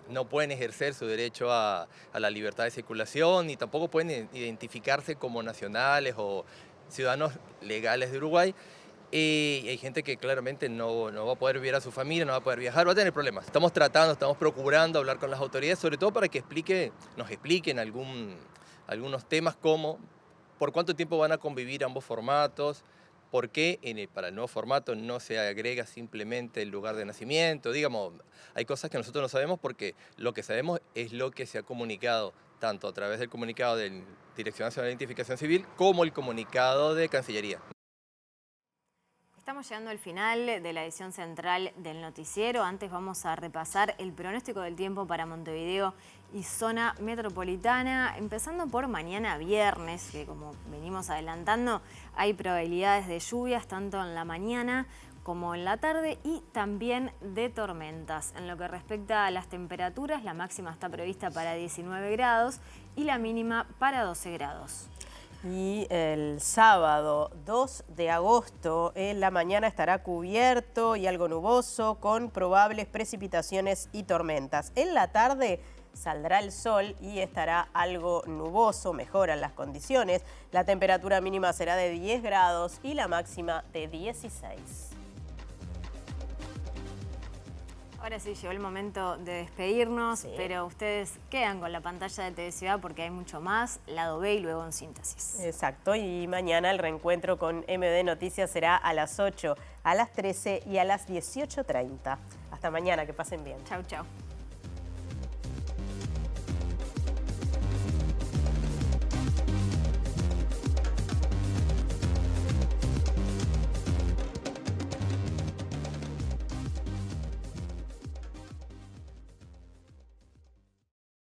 no pueden ejercer su derecho a la libertad de circulación, ni tampoco pueden identificarse como nacionales o ciudadanos legales de Uruguay. Y hay gente que claramente no va a poder ver a su familia, no va a poder viajar, va a tener problemas. Estamos procurando hablar con las autoridades, sobre todo para que nos expliquen algunos temas como por cuánto tiempo van a convivir ambos formatos, por qué para el nuevo formato no se agrega simplemente el lugar de nacimiento. Digamos, hay cosas que nosotros no sabemos porque lo que sabemos es lo que se ha comunicado tanto a través del comunicado de la Dirección Nacional de Identificación Civil como el comunicado de Cancillería. Estamos llegando al final de la edición central del noticiero. Antes vamos a repasar el pronóstico del tiempo para Montevideo y zona metropolitana, empezando por mañana viernes, que como venimos adelantando, hay probabilidades de lluvias tanto en la mañana como en la tarde y también de tormentas. En lo que respecta a las temperaturas, la máxima está prevista para 19 grados y la mínima para 12 grados. Y el sábado 2 de agosto en la mañana estará cubierto y algo nuboso con probables precipitaciones y tormentas. En la tarde saldrá el sol y estará algo nuboso, mejoran las condiciones. La temperatura mínima será de 10 grados y la máxima de 16. Ahora sí, llegó el momento de despedirnos, pero ustedes quedan con la pantalla de TV Ciudad porque hay mucho más, lado B y luego en síntesis. Exacto, y mañana el reencuentro con MD Noticias será a las 8, a las 13 y a las 18:30. Hasta mañana, que pasen bien. Chau, chau.